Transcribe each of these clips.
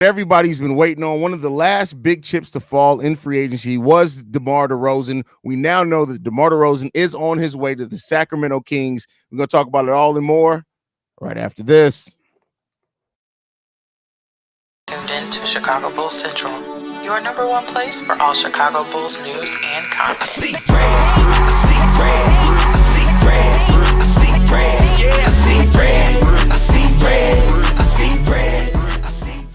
Everybody's been waiting on. One of the last big chips to fall in free agency was DeMar DeRozan. We now know that DeMar DeRozan is on his way to the Sacramento Kings. We're going to talk about it all and more right after this. Tuned in to Chicago Bulls Central, your number one place for all Chicago Bulls news and content. I see red, I see red, I see red, I see red, yeah, I see red, I see red, I see red, I see.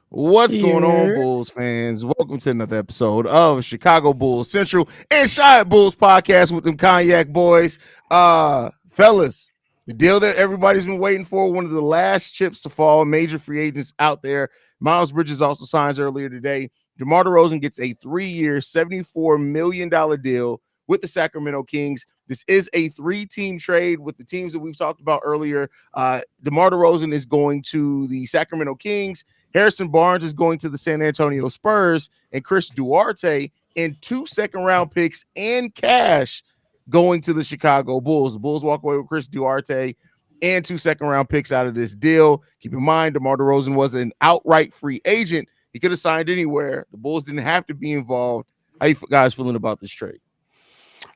What's going on, Bulls fans? Welcome to another episode of Chicago Bulls Central and Shy Bulls podcast with them Cognac boys. Fellas, the deal that everybody's been waiting for, one of the last chips to fall, major free agents out there. Miles Bridges also signs earlier today. DeMar DeRozan gets a 3-year, $74 million deal with the Sacramento Kings. This is a 3-team trade with the teams that we've talked about earlier. DeMar DeRozan is going to the Sacramento Kings. Harrison Barnes is going to the San Antonio Spurs, and Chris Duarte and 2 second-round picks and cash going to the Chicago Bulls. The Bulls walk away with Chris Duarte and 2 second-round picks out of this deal. Keep in mind, DeMar DeRozan was an outright free agent. He could have signed anywhere. The Bulls didn't have to be involved. How you guys feeling about this trade?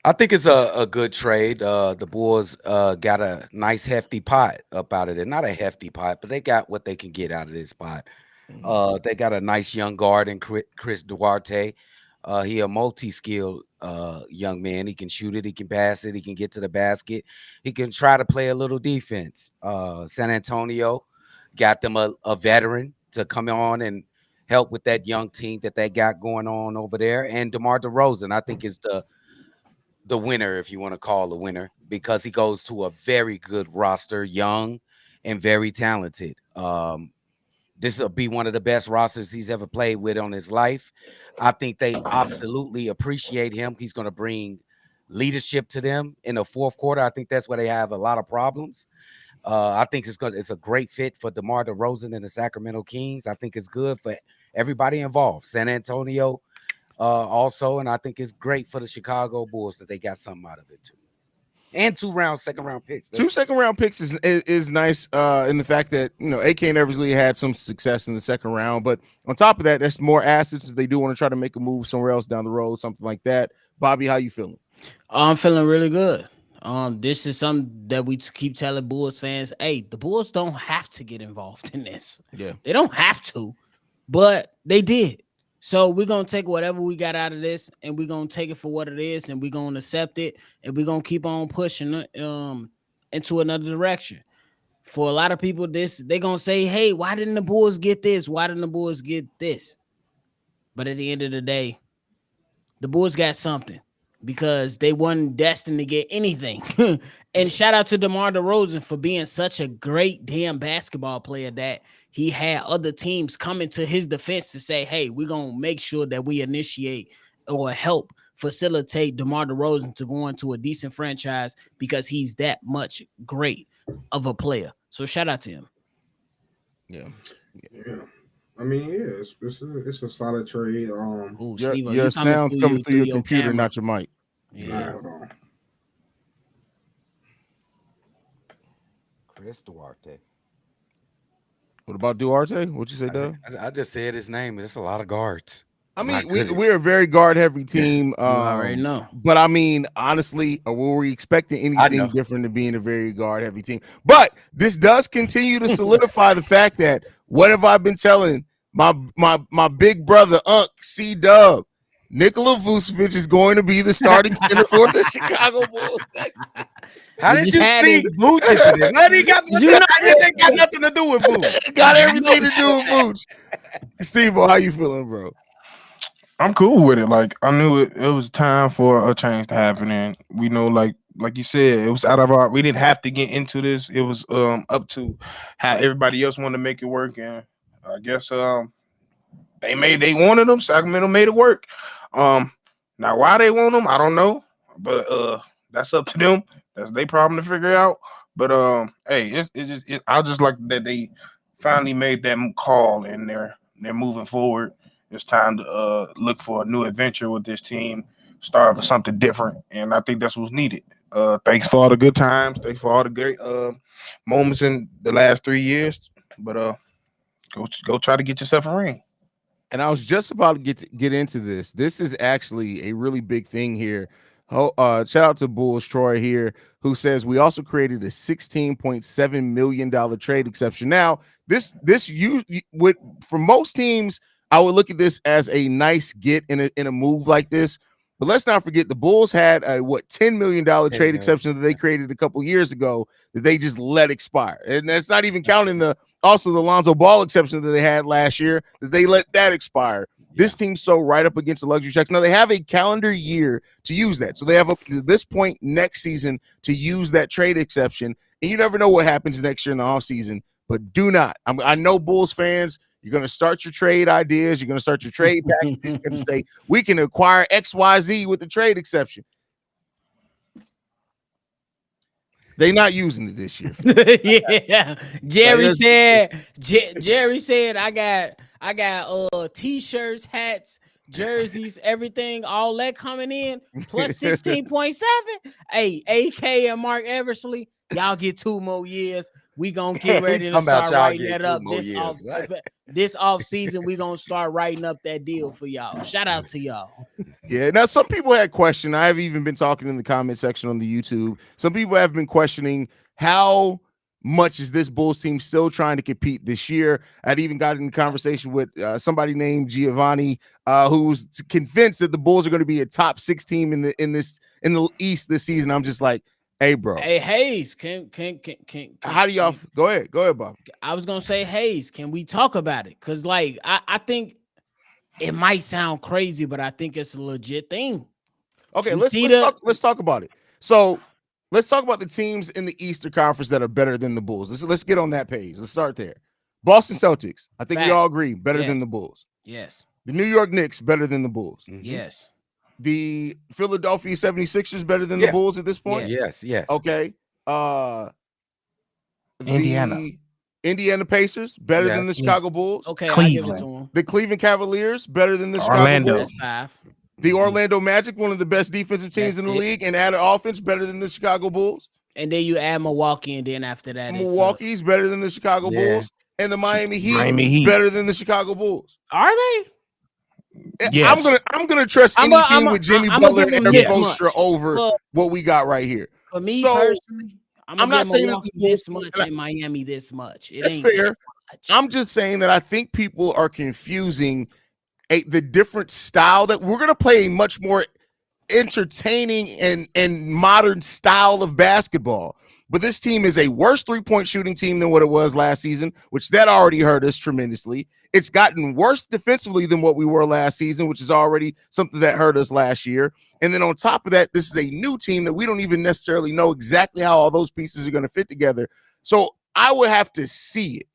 I think it's a good trade. The Bulls got a nice hefty pot up out of it. Not a hefty pot, but they got what they can get out of this pot. They got a nice young guard in Chris Duarte. He a multi-skilled young man. He can shoot it. He can pass it. He can get to the basket. He can try to play a little defense. San Antonio got them a veteran to come on and help with that young team that they got going on over there. And DeMar DeRozan, I think, is the winner, if you want to call a winner, because he goes to a very good roster, young and very talented. This will be one of the best rosters he's ever played with on his life. I think they absolutely appreciate him. He's going to bring leadership to them in the fourth quarter. I think that's where they have a lot of problems. I think it's a great fit for DeMar DeRozan and the Sacramento Kings. I think it's good for everybody involved. San Antonio also, and I think it's great for the Chicago Bulls that they got something out of it too. And 2 second-round picks. 2 second-round picks is nice in the fact that, AK and Eversley had some success in the second round. But on top of that, there's more assets if they do want to try to make a move somewhere else down the road, something like that. Bobby, how you feeling? I'm feeling really good. This is something that we keep telling Bulls fans. Hey, the Bulls don't have to get involved in this. Yeah. They don't have to, but they did. So we're going to take whatever we got out of this, and we're going to take it for what it is, and we're going to accept it, and we're going to keep on pushing into another direction. For a lot of people, they're going to say, hey, why didn't the Bulls get this? Why didn't the Bulls get this? But at the end of the day, the Bulls got something because they weren't destined to get anything. And shout out to DeMar DeRozan for being such a great damn basketball player that he had other teams coming to his defense to say, hey, we're going to make sure that we initiate or help facilitate DeMar DeRozan to go into a decent franchise because he's that much great of a player. So shout out to him. Yeah. I mean, yeah, it's a solid trade. Ooh, your sound's coming through your computer, camera. Not your mic. Yeah. Hold on. Chris Duarte. What about Duarte? What'd you say, Doug? I just said his name. It's a lot of guards. I mean, we're a very guard-heavy team. I already know. But, I mean, honestly, were we expecting anything different than being a very guard-heavy team? But this does continue to solidify the fact that what have I been telling my big brother, Unc, C-Dub? Nikola Vucevic is going to be the starting center for the Chicago Bulls. How did you speak Vooch into this? How did he got nothing to do with Vooch? Got everything to do with Vooch. Steve-O, how you feeling, bro? I'm cool with it. Like, I knew it was time for a change to happen, and we know, like you said, it was out of our. We didn't have to get into this. It was up to how everybody else wanted to make it work, and I guess they wanted them. Sacramento made it work. Now why they want them, I don't know, but that's up to them. That's their problem to figure out. But hey, I just like that they finally made that call and they're moving forward. It's time to look for a new adventure with this team, start for something different, and I think that's what's needed. Thanks for all the good times, thanks for all the great moments in the last 3 years. But Go try to get yourself a ring. And I was just about to get into this. This is actually a really big thing here. Shout out to Bulls Troy here, who says we also created a $16.7 million trade exception. Now, this you would, for most teams, I would look at this as a nice get in a move like this. But let's not forget the Bulls had a $10 million trade exception that they created a couple years ago that they just let expire. And that's not even counting the Lonzo Ball exception that they had last year that they let that expire. This team's so right up against the luxury checks. Now they have a calendar year to use that. So they have up to this point next season to use that trade exception. And you never know what happens next year in the offseason. But do not. I know Bulls fans, you're going to start your trade ideas. You're going to start your trade packages. You're going to say, we can acquire XYZ with the trade exception. They're not using it this year. Yeah. Jerry said, I got t-shirts, hats, jerseys, everything, all that coming in, plus 16.7. Hey, AK and Mark Eversley, y'all get 2 more years. We gonna get ready to start writing that up this off season. We gonna start writing up that deal for y'all. Shout out to y'all. Yeah. Now some people had questioned. I have even been talking in the comment section on the YouTube. Some people have been questioning how much is this Bulls team still trying to compete this year. I'd even got in a conversation with somebody named Giovanni, who was convinced that the Bulls are going to be a top 6 team in the East this season. I'm just like, hey, bro. Hey, Haize, can how do y'all go ahead, Bob? I was gonna say, Haize, can we talk about it? Because like I think it might sound crazy, but I think it's a legit thing. Okay, let's talk about it. So let's talk about the teams in the Eastern Conference that are better than the Bulls. Let's get on that page. Let's start there. Boston Celtics, I think we all agree, better than the Bulls. Yes. The New York Knicks, better than the Bulls. Mm-hmm. Yes. The Philadelphia 76ers, better than the Bulls at this point? Yes. Okay. Indiana. The Indiana Pacers, better than the Chicago Bulls. Okay, Cleveland. I'll give it to them. The Cleveland Cavaliers, better than the Orlando. Chicago Bulls. The Orlando Magic, one of the best defensive teams in the league, and added offense, better than the Chicago Bulls. And then you add Milwaukee, and then after that, Milwaukee's better than the Chicago Bulls, and the Miami Heat, better than the Chicago Bulls. Are they? Yes. I'm gonna trust any team with Jimmy Butler and Spoelstra over what we got right here. For me personally, I'm not saying that this much in Miami this much. That's fair. I'm just saying that I think people are confusing the different style that we're gonna play a much more entertaining and modern style of basketball. But this team is a worse 3-point shooting team than what it was last season, which that already hurt us tremendously. It's gotten worse defensively than what we were last season, which is already something that hurt us last year. And then on top of that, this is a new team that we don't even necessarily know exactly how all those pieces are going to fit together. So I would have to see it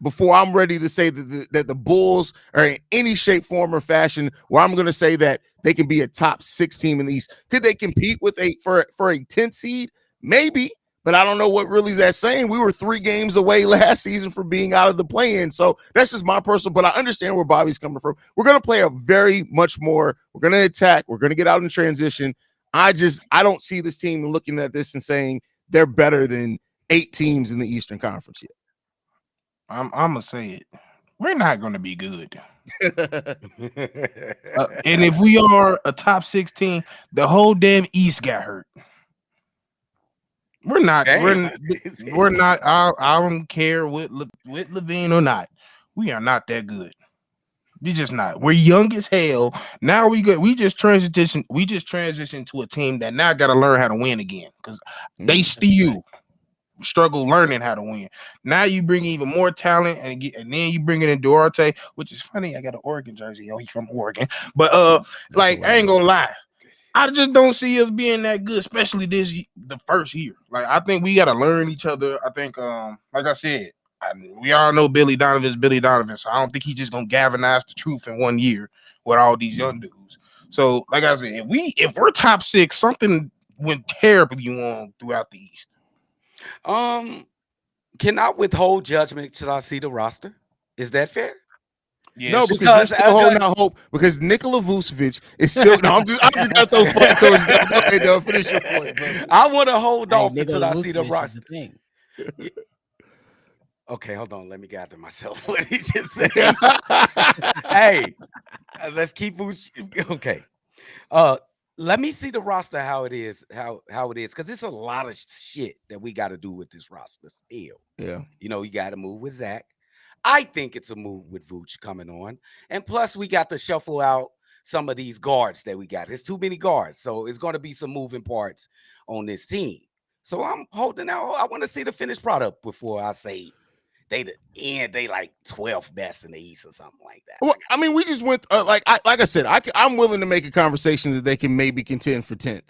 before I'm ready to say that the Bulls are in any shape, form, or fashion where I'm going to say that they can be a top 6 team in the East. Could they compete with for a 10th seed? Maybe. But I don't know what really that's saying. We were 3 games away last season from being out of the play-in. So that's just my personal, but I understand where Bobby's coming from. We're going to play we're going to attack. We're going to get out in transition. I don't see this team looking at this and saying they're better than 8 teams in the Eastern Conference yet. I'm going to say it. We're not going to be good. And if we are a top 16, the whole damn East got hurt. We're not. We're not. I don't care with LaVine or not. We are not that good. We're just not. We're young as hell. Now we just transition. We just transition to a team that now got to learn how to win again because they still struggle learning how to win. Now you bring even more talent and then you bring it in Duarte, which is funny. I got an Oregon jersey. Oh, he's from Oregon, but I ain't gonna lie. I just don't see us being that good, especially the first year. Like, I think we got to learn each other. I think, like I said, we all know Billy Donovan's Billy Donovan, so I don't think he's just going to galvanize the truth in 1 year with all these young dudes. So, like I said, if we're top 6, something went terribly wrong throughout the East. Can I withhold judgment till I see the roster? Is that fair? Yes. No, because you're still holding out hope because Nikola Vucevic is still. No, I'm just gonna throw fun towards them. Okay, finish your point, bro. I want to hold off until I see the roster. Okay, hold on. Let me gather myself. What did he just say? Hey, let's keep okay. Uh, let me see the roster how it is, how it is, because it's a lot of shit that we got to do with this roster still. Yeah. You know, you got to move with Zach. I think it's a move with Vooch coming on, and plus we got to shuffle out some of these guards that we got. There's too many guards, so it's going to be some moving parts on this team. So I'm holding out. I want to see the finished product before I say they like 12th best in the East or something like that. Well, I mean, we just went like I said, I'm willing to make a conversation that they can maybe contend for 10th,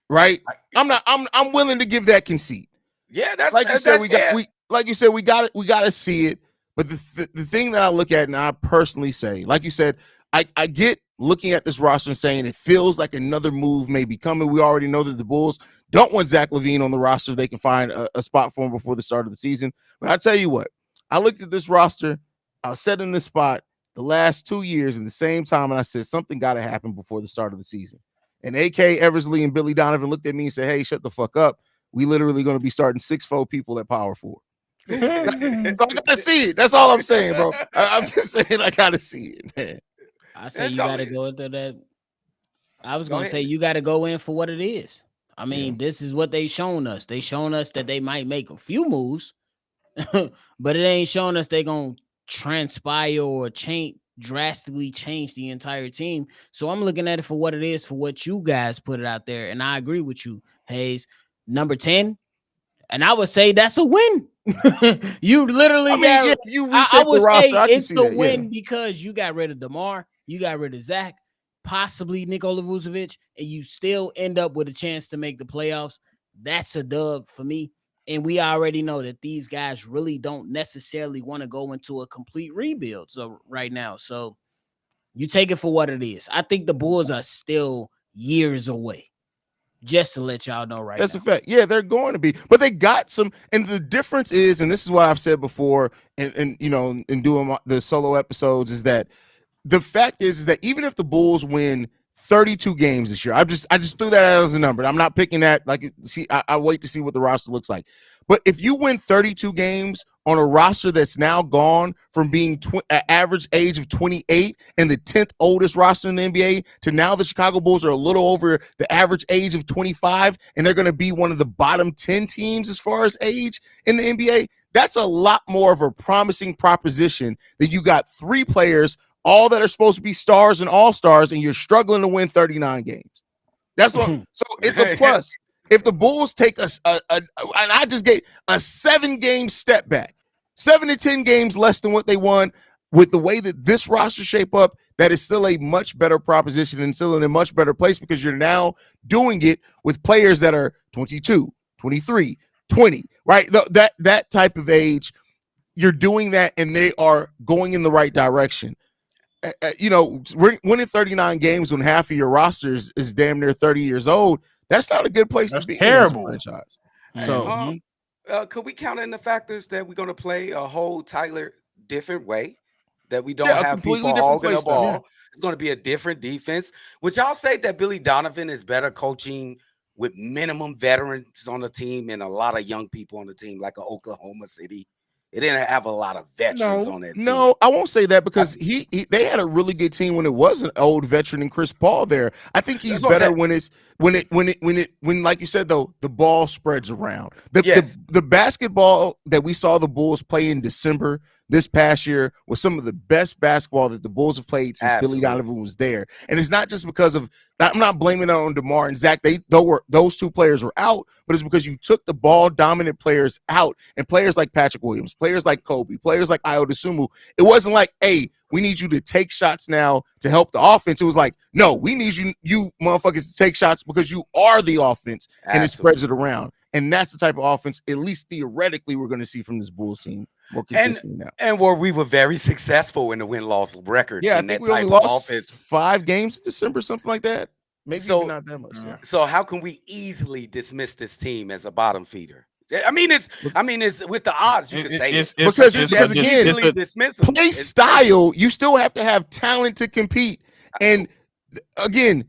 right? I'm willing to give that conceit. Yeah, that's like you said. We got it. We got to see it. But the thing that I look at and I personally say, like you said, I get looking at this roster and saying it feels like another move may be coming. We already know that the Bulls don't want Zach LaVine on the roster if they can find a spot for him before the start of the season. But I tell you what, I looked at this roster. I was set in this spot the last 2 years in the same time, and I said something got to happen before the start of the season. And A.K. Eversley and Billy Donovan looked at me and said, "Hey, shut the fuck up. We literally going to be starting 6'4" people at power forward." So I gotta see it. That's all I'm saying, bro. I'm just saying I gotta see it, man. I say you gotta go into that. I was gonna say you gotta go in for what it is. I mean, this is what they shown us. They shown us that they might make a few moves, but it ain't showing us they gonna transpire or drastically change the entire team. So I'm looking at it for what it is, for what you guys put it out there, and I agree with you, Haize. Number 10, and I would say that's a win. You literally I would say it's the win because you got rid of DeMar, you got rid of Zach, possibly Nikola Vucevic, and you still end up with a chance to make the playoffs. That's a dub for me. And we already know that these guys really don't necessarily want to go into a complete rebuild right now. So you take it for what it is. I think the Bulls are still years away. Just to let y'all know right That's now. a fact. Yeah, they're going to be. But they got some. And the difference is, and this is what I've said before, and you know, in doing the solo episodes, is that the fact is that even if the Bulls win 32 games this year, I just threw that out as a number. I'm not picking that. Like, see, I wait to see what the roster looks like. But if you win 32 games on a roster that's now gone from being an average age of 28 and the 10th oldest roster in the NBA to now the Chicago Bulls are a little over the average age of 25 and they're going to be one of the bottom 10 teams as far as age in the NBA, that's a lot more of a promising proposition that you got 3 players, all that are supposed to be stars and all-stars, and you're struggling to win 39 games. That's what. So it's a plus. If the Bulls take and I just gave a 7-game step back, 7 to 10 games less than what they won, with the way that this roster shape up, that is still a much better proposition and still in a much better place because you're now doing it with players that are 22, 23, 20, right? That type of age, you're doing that and they are going in the right direction. You know, winning 39 games when half of your roster is damn near 30 years old, that's not a good place to be. Terrible. In this franchise. So, could we count in the factors that we're going to play a whole Tyler different way? That we don't have people holding the ball. Yeah. It's going to be a different defense. Would y'all say that Billy Donovan is better coaching with minimum veterans on the team and a lot of young people on the team, like a Oklahoma City? It didn't have a lot of veterans on that team. No, I won't say that because they had a really good team when it was an old veteran and Chris Paul there. I think he's better when like you said though, the ball spreads around. The basketball that we saw the Bulls play in December this past year was some of the best basketball that the Bulls have played since Billy Donovan was there. And it's not just because of, I'm not blaming that on DeMar and Zach. Those 2 players were out, but it's because you took the ball dominant players out and players like Patrick Williams, players like Kobe, players like Ayo Dosunmu. It wasn't like, hey, we need you to take shots now to help the offense. It was like, no, we need you motherfuckers to take shots because you are the offense. And it spreads it around. And that's the type of offense, at least theoretically, we're going to see from this Bulls team more consistently now. And where we were very successful in the win-loss record. Yeah, I think we only lost 5 games in December, something like that. Maybe even not that much. Yeah. So how can we easily dismiss this team as a bottom feeder? I mean, it's with the odds you can say because again, play style, you still have to have talent to compete. And again,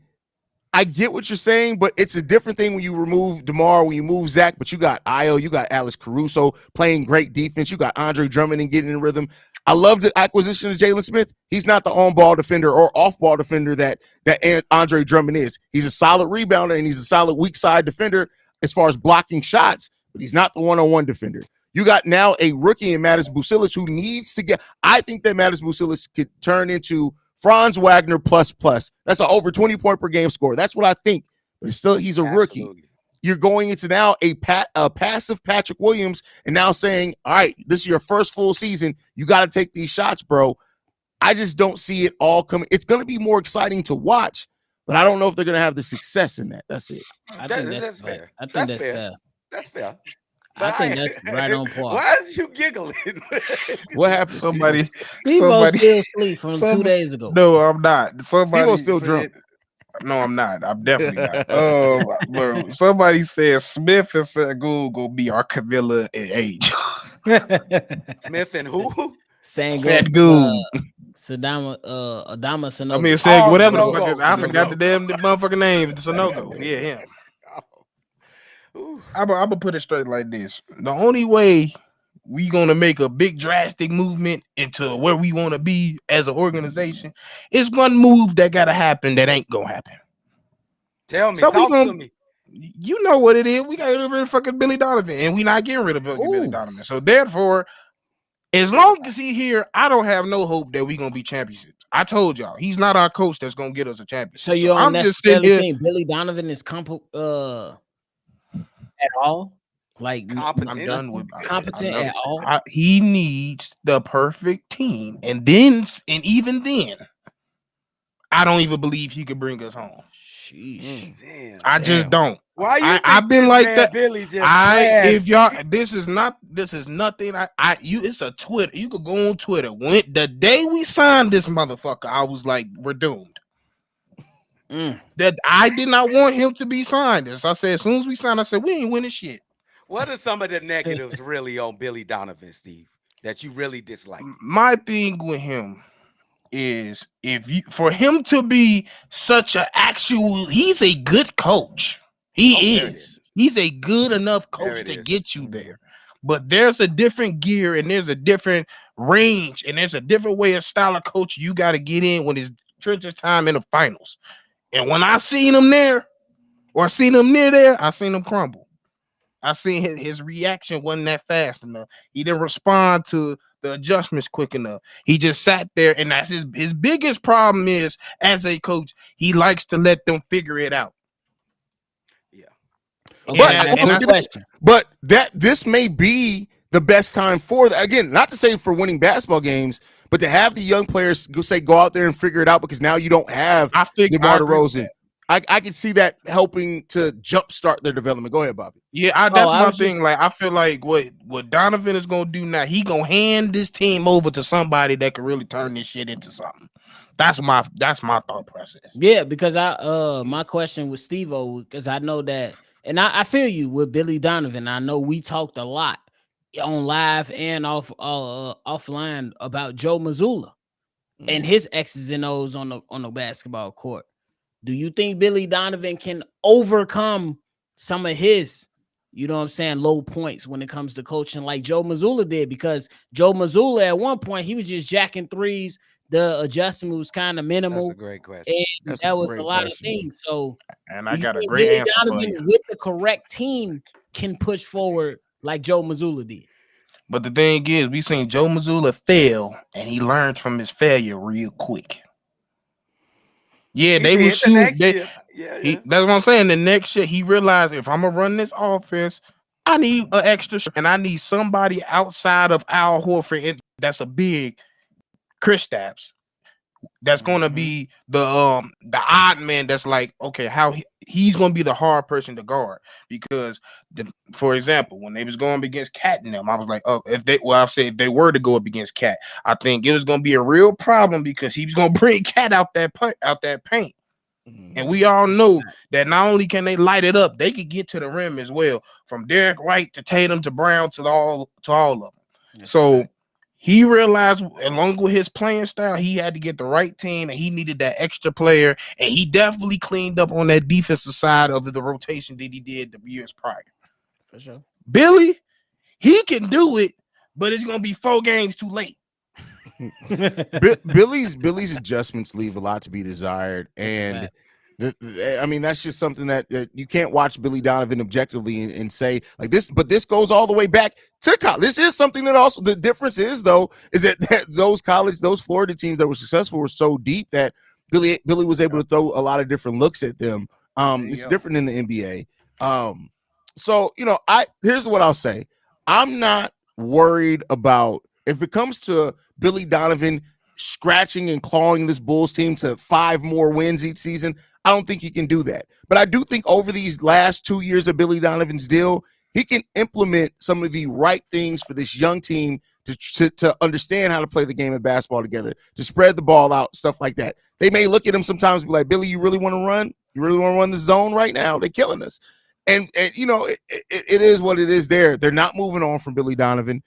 I get what you're saying, but it's a different thing when you remove DeMar, when you move Zach, but you got Io, you got Alex Caruso playing great defense. You got Andre Drummond and getting in rhythm. I love the acquisition of Jalen Smith. He's not the on-ball defender or off-ball defender that Andre Drummond is. He's a solid rebounder and he's a solid weak side defender as far as blocking shots, but he's not the one-on-one defender. You got now a rookie in Mattis Bucilis who needs to get – I think that Mattis Bucilis could turn into Franz Wagner plus. That's an over 20 point per game score. That's what I think. But still, he's a rookie. You're going into now a passive Patrick Williams and now saying, all right, this is your first full season. You got to take these shots, bro. I just don't see it all coming. It's going to be more exciting to watch, but I don't know if they're going to have the success in that. That's it. I think that's fair. I think that's fair. That's fair. I think that's right on par. Why is you giggling? What happened? Somebody still asleep from 2 days ago. No, I'm not. Somebody still drunk. No, I'm not. I'm definitely not. Bro, somebody said Smith and Sengun gonna be our Camilla in age. Smith and who? Sengun. Adama Sanogo. I mean, said whatever the fuck is. I forgot the motherfucking name. Sanogo. Yeah, him. I'm gonna put it straight like this. The only way we gonna make a big drastic movement into where we want to be as an organization is one move that gotta happen that ain't gonna happen. Tell me, talk to me. You know what it is. We gotta get rid of fucking Billy Donovan, and we not getting rid of Billy Donovan. So therefore, as long as he here, I don't have no hope that we gonna be championships. I told y'all he's not our coach that's gonna get us a championship. So you don't necessarily think Billy Donovan is at all, like competent. I'm done with competent at all. He needs the perfect team, and even then, I don't even believe he could bring us home. Sheesh. I just don't. Why you? I've been like that. Billy just if y'all, this is nothing. It's a Twitter. You could go on Twitter. When the day we signed this motherfucker, I was like, we're doomed. That I did not want him to be signed. As I said, as soon as we signed, I said, we ain't winning shit. What are some of the negatives really on Billy Donovan, Steve, that you really dislike? My thing with him is for him to be such an he's a good coach. He is. He's a good enough coach to get you there. But there's a different gear and there's a different range and there's a different way of style of coach you got to get in when it's trenches time in the finals. And when I seen him there, or seen him near there, I seen him crumble. I seen his reaction wasn't that fast enough. He didn't respond to the adjustments quick enough. He just sat there, and that's his biggest problem is, as a coach, he likes to let them figure it out. Yeah. But this may be the best time for that. Again, not to say for winning basketball games, but to have the young players go out there and figure it out, because now you don't have DeMar DeRozan. I can see that helping to jumpstart their development. Go ahead, Bobby. Yeah, that's my thing. Like, I feel like what Donovan is gonna do now, he gonna hand this team over to somebody that can really turn this shit into something. That's my thought process. Yeah, because my question with Steve-O, because I know that, and I feel you with Billy Donovan. I know we talked a lot on live and offline about Joe Mazzulla and his X's and O's on the basketball court. Do you think Billy Donovan can overcome some of his, low points when it comes to coaching like Joe Mazzulla did? Because Joe Mazzulla at one point, he was just jacking threes. The adjustment was kind of minimal. That's a great question. And that was a lot of things. So, and I got a great Billy answer Donovan for you. with the correct team can push forward like Joe Mazzulla did. But the thing is, we seen Joe Mazzulla fail, and he learned from his failure real quick. Yeah, they will shoot. That's what I'm saying. The next year, he realized, if I'm gonna run this offense, I need an extra, and I need somebody outside of Al Horford. That's a big Kristaps. That's gonna be the odd man. That's like, okay, how he's gonna be the hard person to guard, because for example, when they was going against Cat and them, I was like, oh, if they were to go up against Cat, I think it was gonna be a real problem, because he was gonna bring Cat out that paint. And we all know that not only can they light it up, they could get to the rim as well, from Derek White to Tatum to Brown to all of them. So He realized, along with his playing style, he had to get the right team, and he needed that extra player. And he definitely cleaned up on that defensive side of the rotation that he did the years prior. For sure. Billy, he can do it, but it's gonna be 4 games too late. Billy's adjustments leave a lot to be desired, and I mean that's just something that you can't watch Billy Donovan objectively and say like this. But this goes all the way back to college. This is something that also the difference is though is that those Florida teams that were successful were so deep that Billy was able to throw a lot of different looks at them. It's different in the NBA. So here's what I'll say. I'm not worried about if it comes to Billy Donovan scratching and clawing this Bulls team to 5 more wins each season. I don't think he can do that. But I do think over these last 2 years of Billy Donovan's deal, he can implement some of the right things for this young team to understand how to play the game of basketball together, to spread the ball out, stuff like that. They may look at him sometimes and be like, Billy, you really want to run? You really want to run the zone right now? They're killing us. And it is what it is there. They're not moving on from Billy Donovan.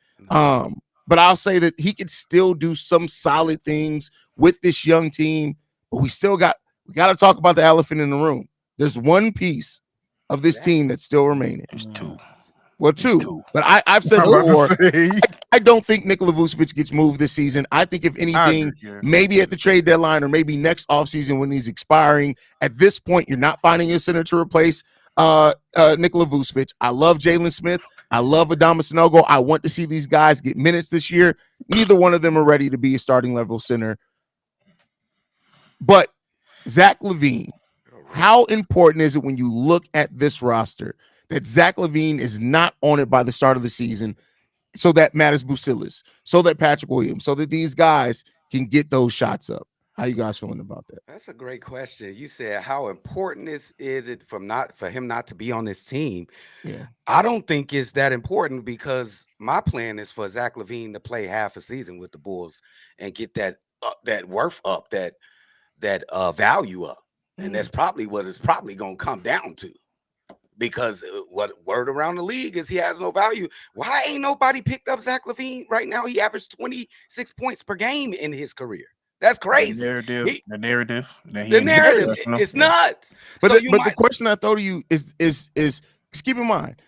But I'll say that he could still do some solid things with this young team. But we got to talk about the elephant in the room. There's one piece of this team that's still remaining. There's 2. Well, 2. But I've said before, I don't think Nikola Vucevic gets moved this season. I think if anything, maybe at the trade deadline or maybe next offseason when he's expiring. At this point, you're not finding a center to replace Nikola Vucevic. I love Jalen Smith. I love Adama Sanogo. I want to see these guys get minutes this year. Neither one of them are ready to be a starting level center. But Zach LaVine, how important is it when you look at this roster that Zach LaVine is not on it by the start of the season so that Mattis Bucilis, so that Patrick Williams, so that these guys can get those shots up? How you guys feeling about that? That's a great question. You said how important is it for him not to be on this team? Yeah, I don't think it's that important because my plan is for Zach LaVine to play half a season with the Bulls and get that worth up, that value up, and that's probably what it's probably gonna come down to. Because what word around the league is he has no value. Why ain't nobody picked up Zach LaVine right now? He averaged 26 points per game in his career. That's crazy. The narrative. It's nuts. But the question I throw to you is keep in mind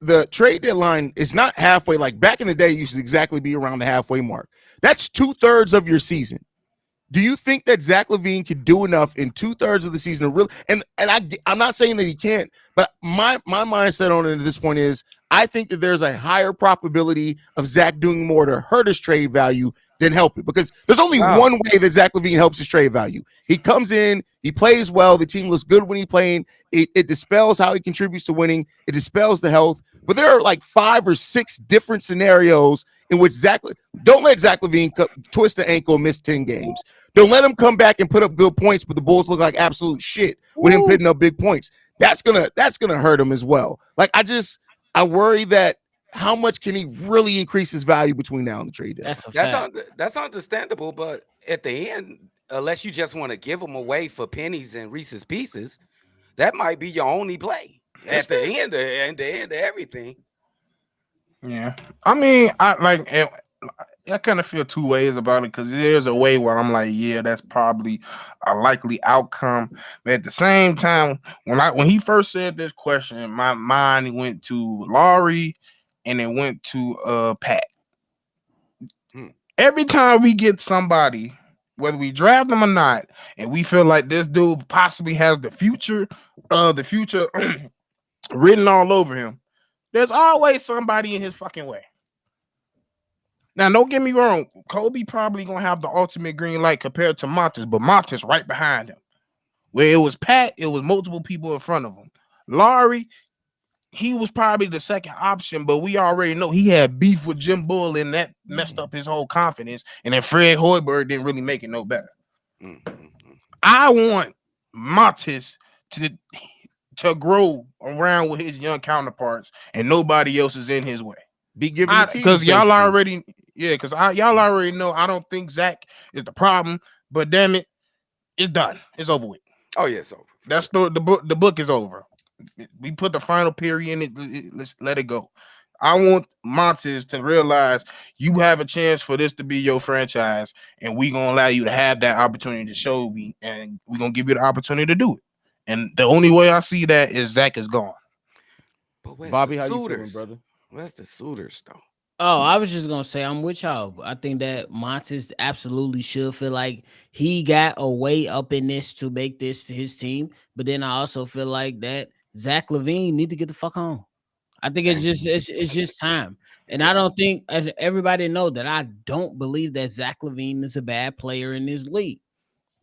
the trade deadline is not halfway. Like back in the day, it used to exactly be around the halfway mark. That's 2/3 of your season. Do you think that Zach LaVine could do enough in 2/3 of the season to really? And I'm not saying that he can't, but my mindset on it at this point is I think that there's a higher probability of Zach doing more to hurt his trade value than help it, because there's only one way that Zach LaVine helps his trade value. He comes in, he plays well, the team looks good when he's playing. It dispels how he contributes to winning. It dispels the health. But there are like 5 or 6 different scenarios in which don't let Zach LaVine twist the ankle and miss 10 games. Don't let him come back and put up good points, but the Bulls look like absolute shit with him putting up big points. That's gonna hurt him as well. Like I worry that how much can he really increase his value between now and the trade deadline? That's understandable, but at the end, unless you just want to give them away for pennies and Reese's Pieces, that might be your only play at the end of everything. Yeah, I mean, I kind of feel 2 ways about it, because there's a way where I'm like, yeah, that's probably a likely outcome. But at the same time, when he first said this question, my mind went to Laurie and it went to Pat. Every time we get somebody, whether we draft them or not, and we feel like this dude possibly has the future written all over him, there's always somebody in his fucking way. Now, don't get me wrong. Kobe probably gonna have the ultimate green light compared to Montes, but Montes right behind him. Where it was Pat, it was multiple people in front of him. Laurie, he was probably the second option, but we already know he had beef with Jim Bull, and that messed up his whole confidence. And then Fred Hoiberg didn't really make it no better. I want Montes to grow around with his young counterparts, and nobody else is in his way. Because y'all already know I don't think Zach is the problem, but damn it, it's done. It's over with. Oh yeah, it's over. That's the book is over. We put the final period in it. Let's let it go. I want Montez to realize you have a chance for this to be your franchise, and we gonna allow you to have that opportunity to show me, and we gonna give you the opportunity to do it. And the only way I see that is Zach is gone. But where's Bobby, the how you feeling, suitors? brother? Where's the suitors though? Oh, I was just gonna say I'm with y'all. I think that Montes absolutely should feel like he got a way up in this to make this his team. But then I also feel like that Zach LaVine need to get the fuck on. I think it's just it's just time. And I don't think everybody know that I don't believe that Zach LaVine is a bad player in this league.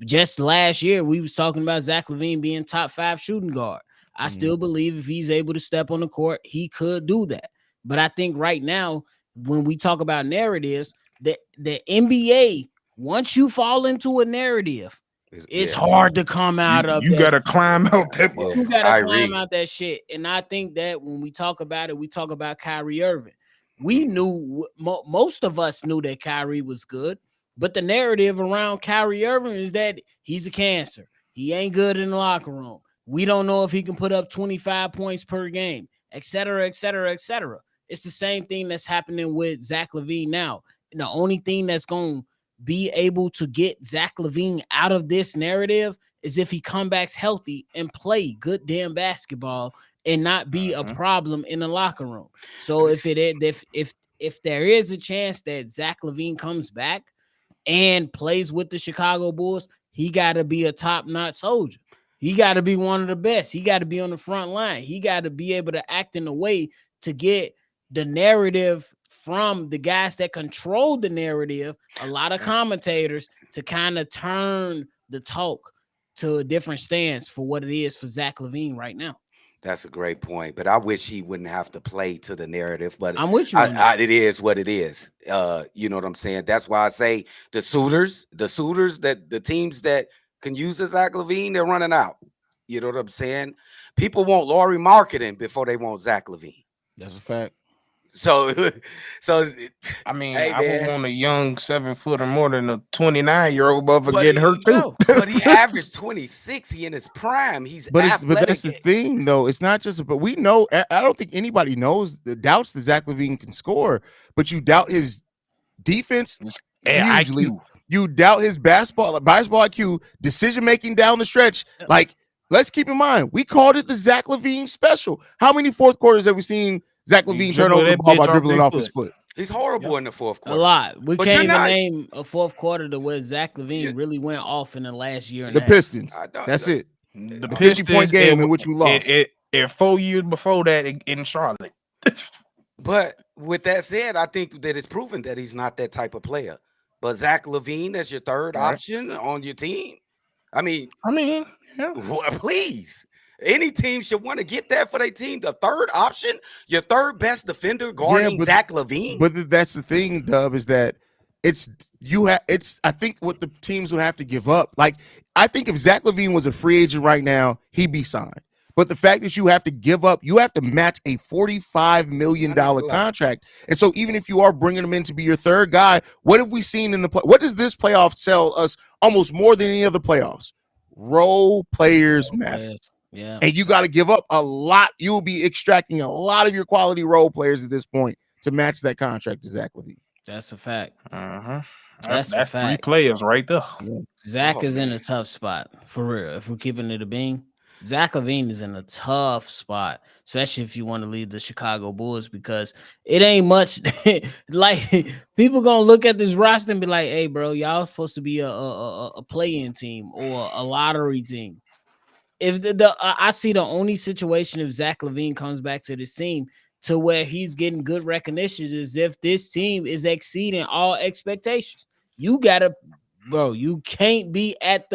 Just last year, we was talking about Zach LaVine being top 5 shooting guard. I still believe if he's able to step on the court, he could do that. But I think right now, when we talk about narratives, the NBA, once you fall into a narrative, it's hard to come out of You that. gotta climb out that. Yeah, You gotta Kyrie. climb out that shit. And I think that when we talk about it, we talk about Kyrie Irving. We knew, most of us knew that Kyrie was good, but the narrative around Kyrie Irving is that he's a cancer. He ain't good in the locker room. We don't know if he can put up 25 points per game, et cetera, et cetera, et cetera. It's the same thing that's happening with Zach LaVine now. And the only thing that's going to be able to get Zach LaVine out of this narrative is if he comes back healthy and play good damn basketball and not be a problem in the locker room. So if there is a chance that Zach LaVine comes back and plays with the Chicago Bulls, he got to be a top-notch soldier. He got to be one of the best. He got to be on the front line. He got to be able to act in a way to get the narrative from the guys that control the narrative, a lot of commentators, to kind of turn the talk to a different stance for what it is for Zach LaVine right now. That's a great point, but I wish he wouldn't have to play to the narrative. But I'm with you on that. it is what it is. You know what I'm saying? That's why I say the suitors, that the teams that can use the Zach LaVine, they're running out. You know what I'm saying? People want Laurie marketing before they want Zach LaVine. That's a fact. So I mean, hey, I would man. want a young 7 foot or more than a 29-year-old motherfucker getting hurt too. But he averaged 26. He in his prime. He's But athletic. that's the thing, though. It's not just. But we know. I don't think anybody doubts that Zach LaVine can score. But you doubt his defense. Hugely. IQ. You doubt his basketball IQ, decision making down the stretch. Like, let's keep in mind, we called it the Zach LaVine special. How many fourth quarters have we seen Zach LaVine turn over the ball by dribbling off his foot? He's horrible in the fourth quarter. A lot. We But can't you're even not- name a fourth quarter to where Zach LaVine really went off in the last year. And The a half. Pistons. I don't- That's it. The The 50-point game in which we lost. It 4 years before that in Charlotte. But with that said, I think that it's proven that he's not that type of player. But Zach LaVine as your third option on your team. I mean, yeah. Please. Any team should want to get that for their team. The third option, your third best defender guarding Zach LaVine. But that's the thing, Dub, is that I think what the teams would have to give up. Like, I think if Zach LaVine was a free agent right now, he'd be signed. But the fact that you have to give up, you have to match a $45 million contract. And so even if you are bringing him in to be your third guy, what have we seen in the play? What does this playoff tell us almost more than any other playoffs? Role players matter. Yeah. And you got to give up a lot. You'll be extracting a lot of your quality role players at this point to match that contract to Zach LaVine. That's a fact. That's a fact. 3 players right there. Yeah. Zach is in a tough spot, for real. If we're keeping it a bean, Zach LaVine is in a tough spot, especially if you want to leave the Chicago Bulls, because it ain't much. Like, people gonna look at this roster and be like, "Hey, bro, y'all supposed to be a play-in team or a lottery team." If I see the only situation if Zach LaVine comes back to this team to where he's getting good recognition is if this team is exceeding all expectations. You gotta, bro. You can't be at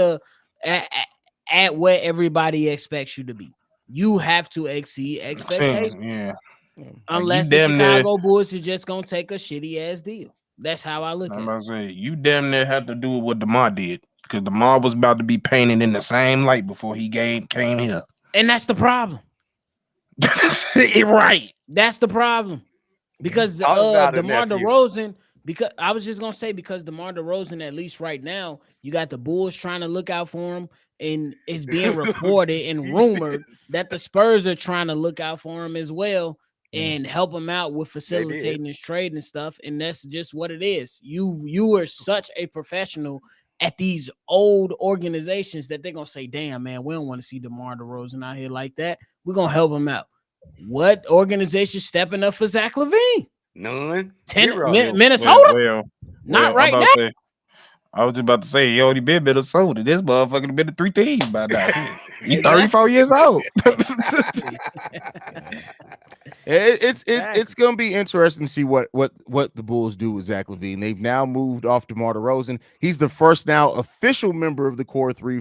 where everybody expects you to be. You have to exceed expectations. Yeah. Unless the Chicago Bulls is just gonna take a shitty ass deal. That's how I look at it. I'm about to say, you damn near have to do what DeMar did, because DeMar was about to be painted in the same light before he came here. And that's the problem. Right. That's the problem. Because DeMar DeRozan, because I was just gonna say, because DeMar DeRozan, at least right now, you got the Bulls trying to look out for him, and it's being reported and rumored that the Spurs are trying to look out for him as well. and help him out with facilitating his trade and stuff. And that's just what it is. You are such a professional at these old organizations that they're gonna say, damn, man, we don't want to see DeMar DeRozan out here like that. We're gonna help him out. What organization stepping up for Zach LaVine? None. Minnesota? Not right now. I was just about to say, he already been Minnesota. This motherfucker been to 3 teams by now. He's 34 years old. It's gonna be interesting to see what the Bulls do with Zach LaVine. They've now moved off DeMar DeRozan. He's the first now official member of the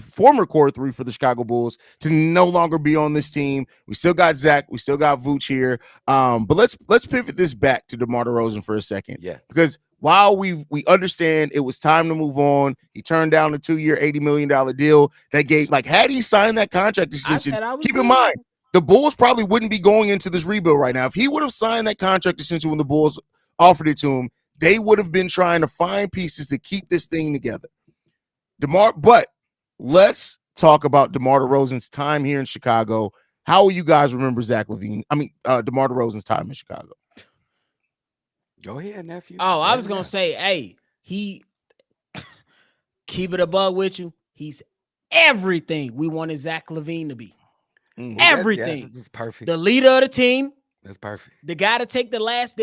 former core three for the Chicago Bulls to no longer be on this team. We still got Zach, we still got Vooch here. But let's pivot this back to DeMar DeRozan for a second. Yeah, because while we understand it was time to move on, he turned down a 2-year, $80 million deal that gave, had he signed that contract extension, keep in mind, the Bulls probably wouldn't be going into this rebuild right now. If he would have signed that contract extension when the Bulls offered it to him, they would have been trying to find pieces to keep this thing together. But let's talk about DeMar DeRozan's time here in Chicago. How will you guys remember DeMar DeRozan's time in Chicago? Go ahead, nephew. Oh, I was gonna say, hey, he keep it above with you. He's everything we wanted Zach LaVine to be. Everything. This is perfect. The leader of the team. That's perfect. The guy to take the last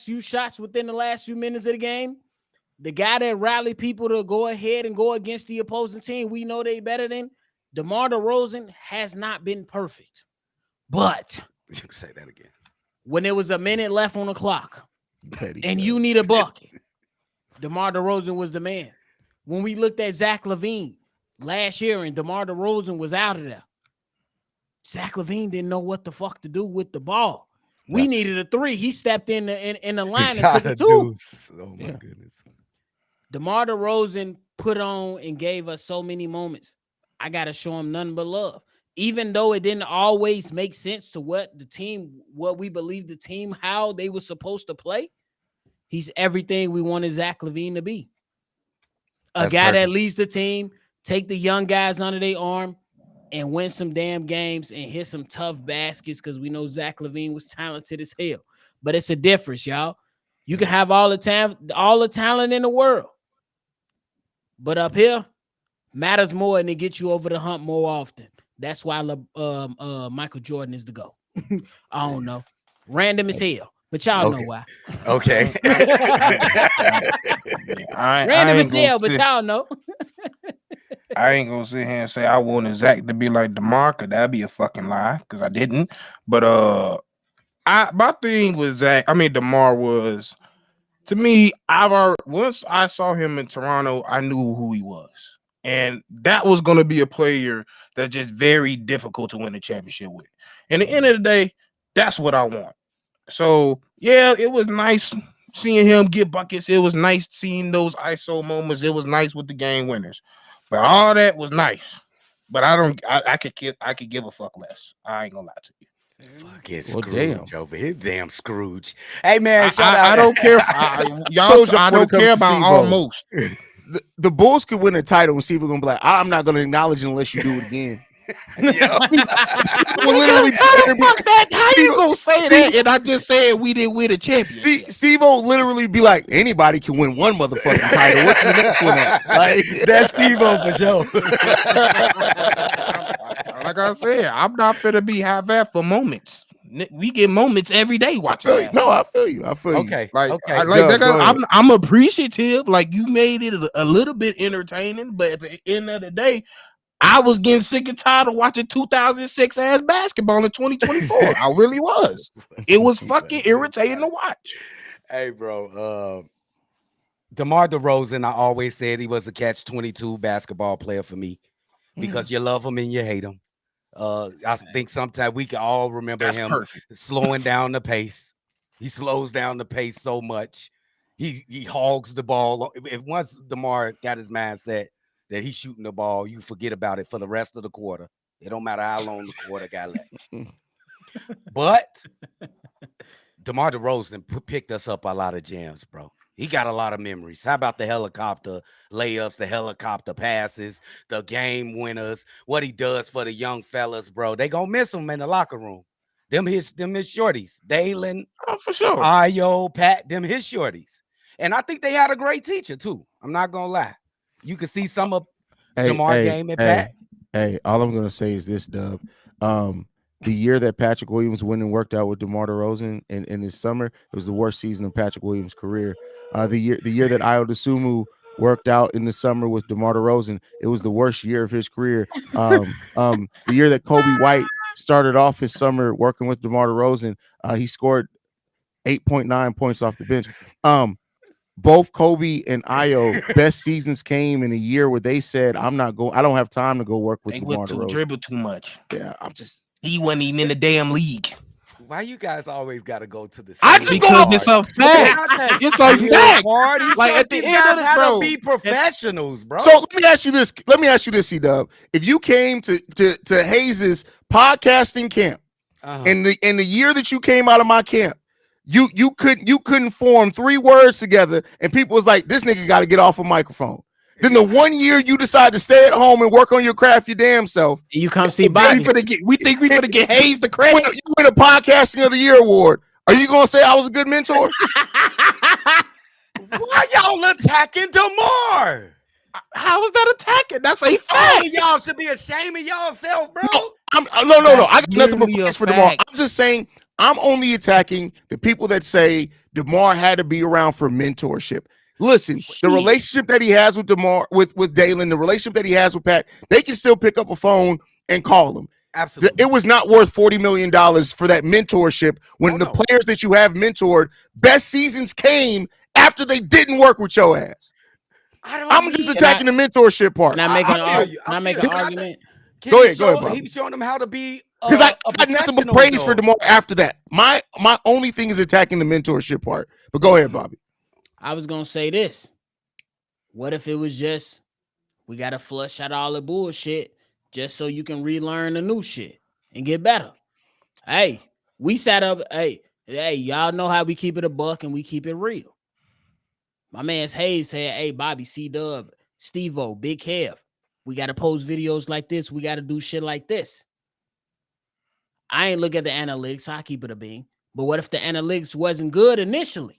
few shots within the last few minutes of the game. The guy that rallied people to go ahead and go against the opposing team. We know they better than. DeMar DeRozan has not been perfect, but you can say that again. When there was a minute left on the clock and you need a bucket, DeMar DeRozan was the man. When we looked at Zach LaVine last year and DeMar DeRozan was out of there, Zach LaVine didn't know what the fuck to do with the ball. We needed a 3. He stepped in the line and took a 2. Oh, my goodness. DeMar DeRozan put on and gave us so many moments. I got to show him nothing but love. Even though it didn't always make sense to what we believe the team, how they were supposed to play, he's everything we wanted Zach LaVine to be. That's guy perfect. That leads the team, take the young guys under their arm, and win some damn games and hit some tough baskets because we know Zach LaVine was talented as hell. But it's a difference, y'all. You can have all the talent in the world. But up here, matters more and it gets you over the hump more often. That's why Michael Jordan is the GOAT. I don't know. Random as hell. But y'all know why. Okay. Random as hell, but y'all know. I ain't gonna sit here and say I wanted Zach to be like DeMar, because that'd be a fucking lie, because I didn't. But my thing with DeMar was, to me, once I saw him in Toronto, I knew who he was. And that was going to be a player that's just very difficult to win a championship with. And at the end of the day, that's what I want. So, yeah, it was nice seeing him get buckets. It was nice seeing those ISO moments. It was nice with the game winners. But all that was nice. But I could give a fuck less. I ain't going to lie to you. Fucking Scrooge over here, damn Scrooge. Hey, man, I don't care. I don't care about almost. The Bulls could win a title and Steve gonna be like, I'm not gonna acknowledge it unless you do it again. Literally, how you gonna say that? And I just said we didn't win a championship. Steve will literally be like, anybody can win one motherfucking title. What's the next one at? That's Steve-O for sure. Like I said, I'm not finna be high bad for moments. We get moments every day watching. I feel you. Okay. I'm appreciative. Like, you made it a little bit entertaining, but at the end of the day, I was getting sick and tired of watching 2006 ass basketball in 2024. I really was. It was fucking irritating to watch. Hey, bro. DeMar DeRozan, I always said he was a catch-22 basketball player for me because you love him and you hate him. I think sometimes we can all remember him slowing down the pace. He slows down the pace so much. He hogs the ball. If once DeMar got his mindset that he's shooting the ball, you forget about it for the rest of the quarter. It don't matter how long the quarter got left. But DeMar DeRozan picked us up a lot of gems, bro. He got a lot of memories. How about the helicopter layups, the helicopter passes, the game winners, what he does for the young fellas, bro? They gonna miss him in the locker room. Them his shorties. Dalen, for sure. Io, Pat, them his shorties. And I think they had a great teacher too. I'm not gonna lie. You can see some of DeMar game and Pat. Hey, all I'm gonna say is this, Dub. The year that Patrick Williams went and worked out with DeMar DeRozan in his summer, it was the worst season of Patrick Williams' career. The year that Io DeSumo worked out in the summer with DeMar DeRozan, it was the worst year of his career. The year that Kobe White started off his summer working with DeMar DeRozan, he scored 8.9 points off the bench. Both Kobe and Io best seasons came in a year where they said, I don't have time to go work with DeMar DeRozan. Dribble too much. Yeah, he wasn't even in the damn league. Why you guys always got to go to the because it's a fact. It's a fact. Like at the end of the bro, be professionals, bro. So let me ask you this, C-Dub. If you came to Haize's podcasting camp, in the year that you came out of my camp, you couldn't form 3 words together, and people was like, this nigga got to get off a microphone. Then the 1 year you decide to stay at home and work on your craft your damn self. You come see Bobby. We think we gonna get Haize the credit. You win a podcasting of the year award. Are you gonna say I was a good mentor? Why y'all attacking DeMar? How is that attacking? That's a fact. Y'all should be ashamed of y'allself, bro. No. I got nothing but praise for DeMar. I'm just saying I'm only attacking the people that say DeMar had to be around for mentorship. Listen, the relationship that he has with DeMar, with Dalen, the relationship that he has with Pat, they can still pick up a phone and call him. Absolutely. It was not worth $40 million for that mentorship when players that you have mentored, best seasons came after they didn't work with your ass. I'm just attacking the mentorship part. Can I make an argument? Go ahead, Bob. He was showing them how to be because I got nothing but praise for DeMar after that. My only thing is attacking the mentorship part. But go ahead, Bobby. I was gonna say this. What if it was just we gotta flush out all the bullshit just so you can relearn the new shit and get better? Hey, we sat up. Hey, y'all know how we keep it a buck and we keep it real. My man's Haize said, "Hey, Bobby, C-Dub, Steve-O, Big Kev, we gotta post videos like this. We gotta do shit like this." I ain't look at the analytics. I keep it a bean. But what if the analytics wasn't good initially?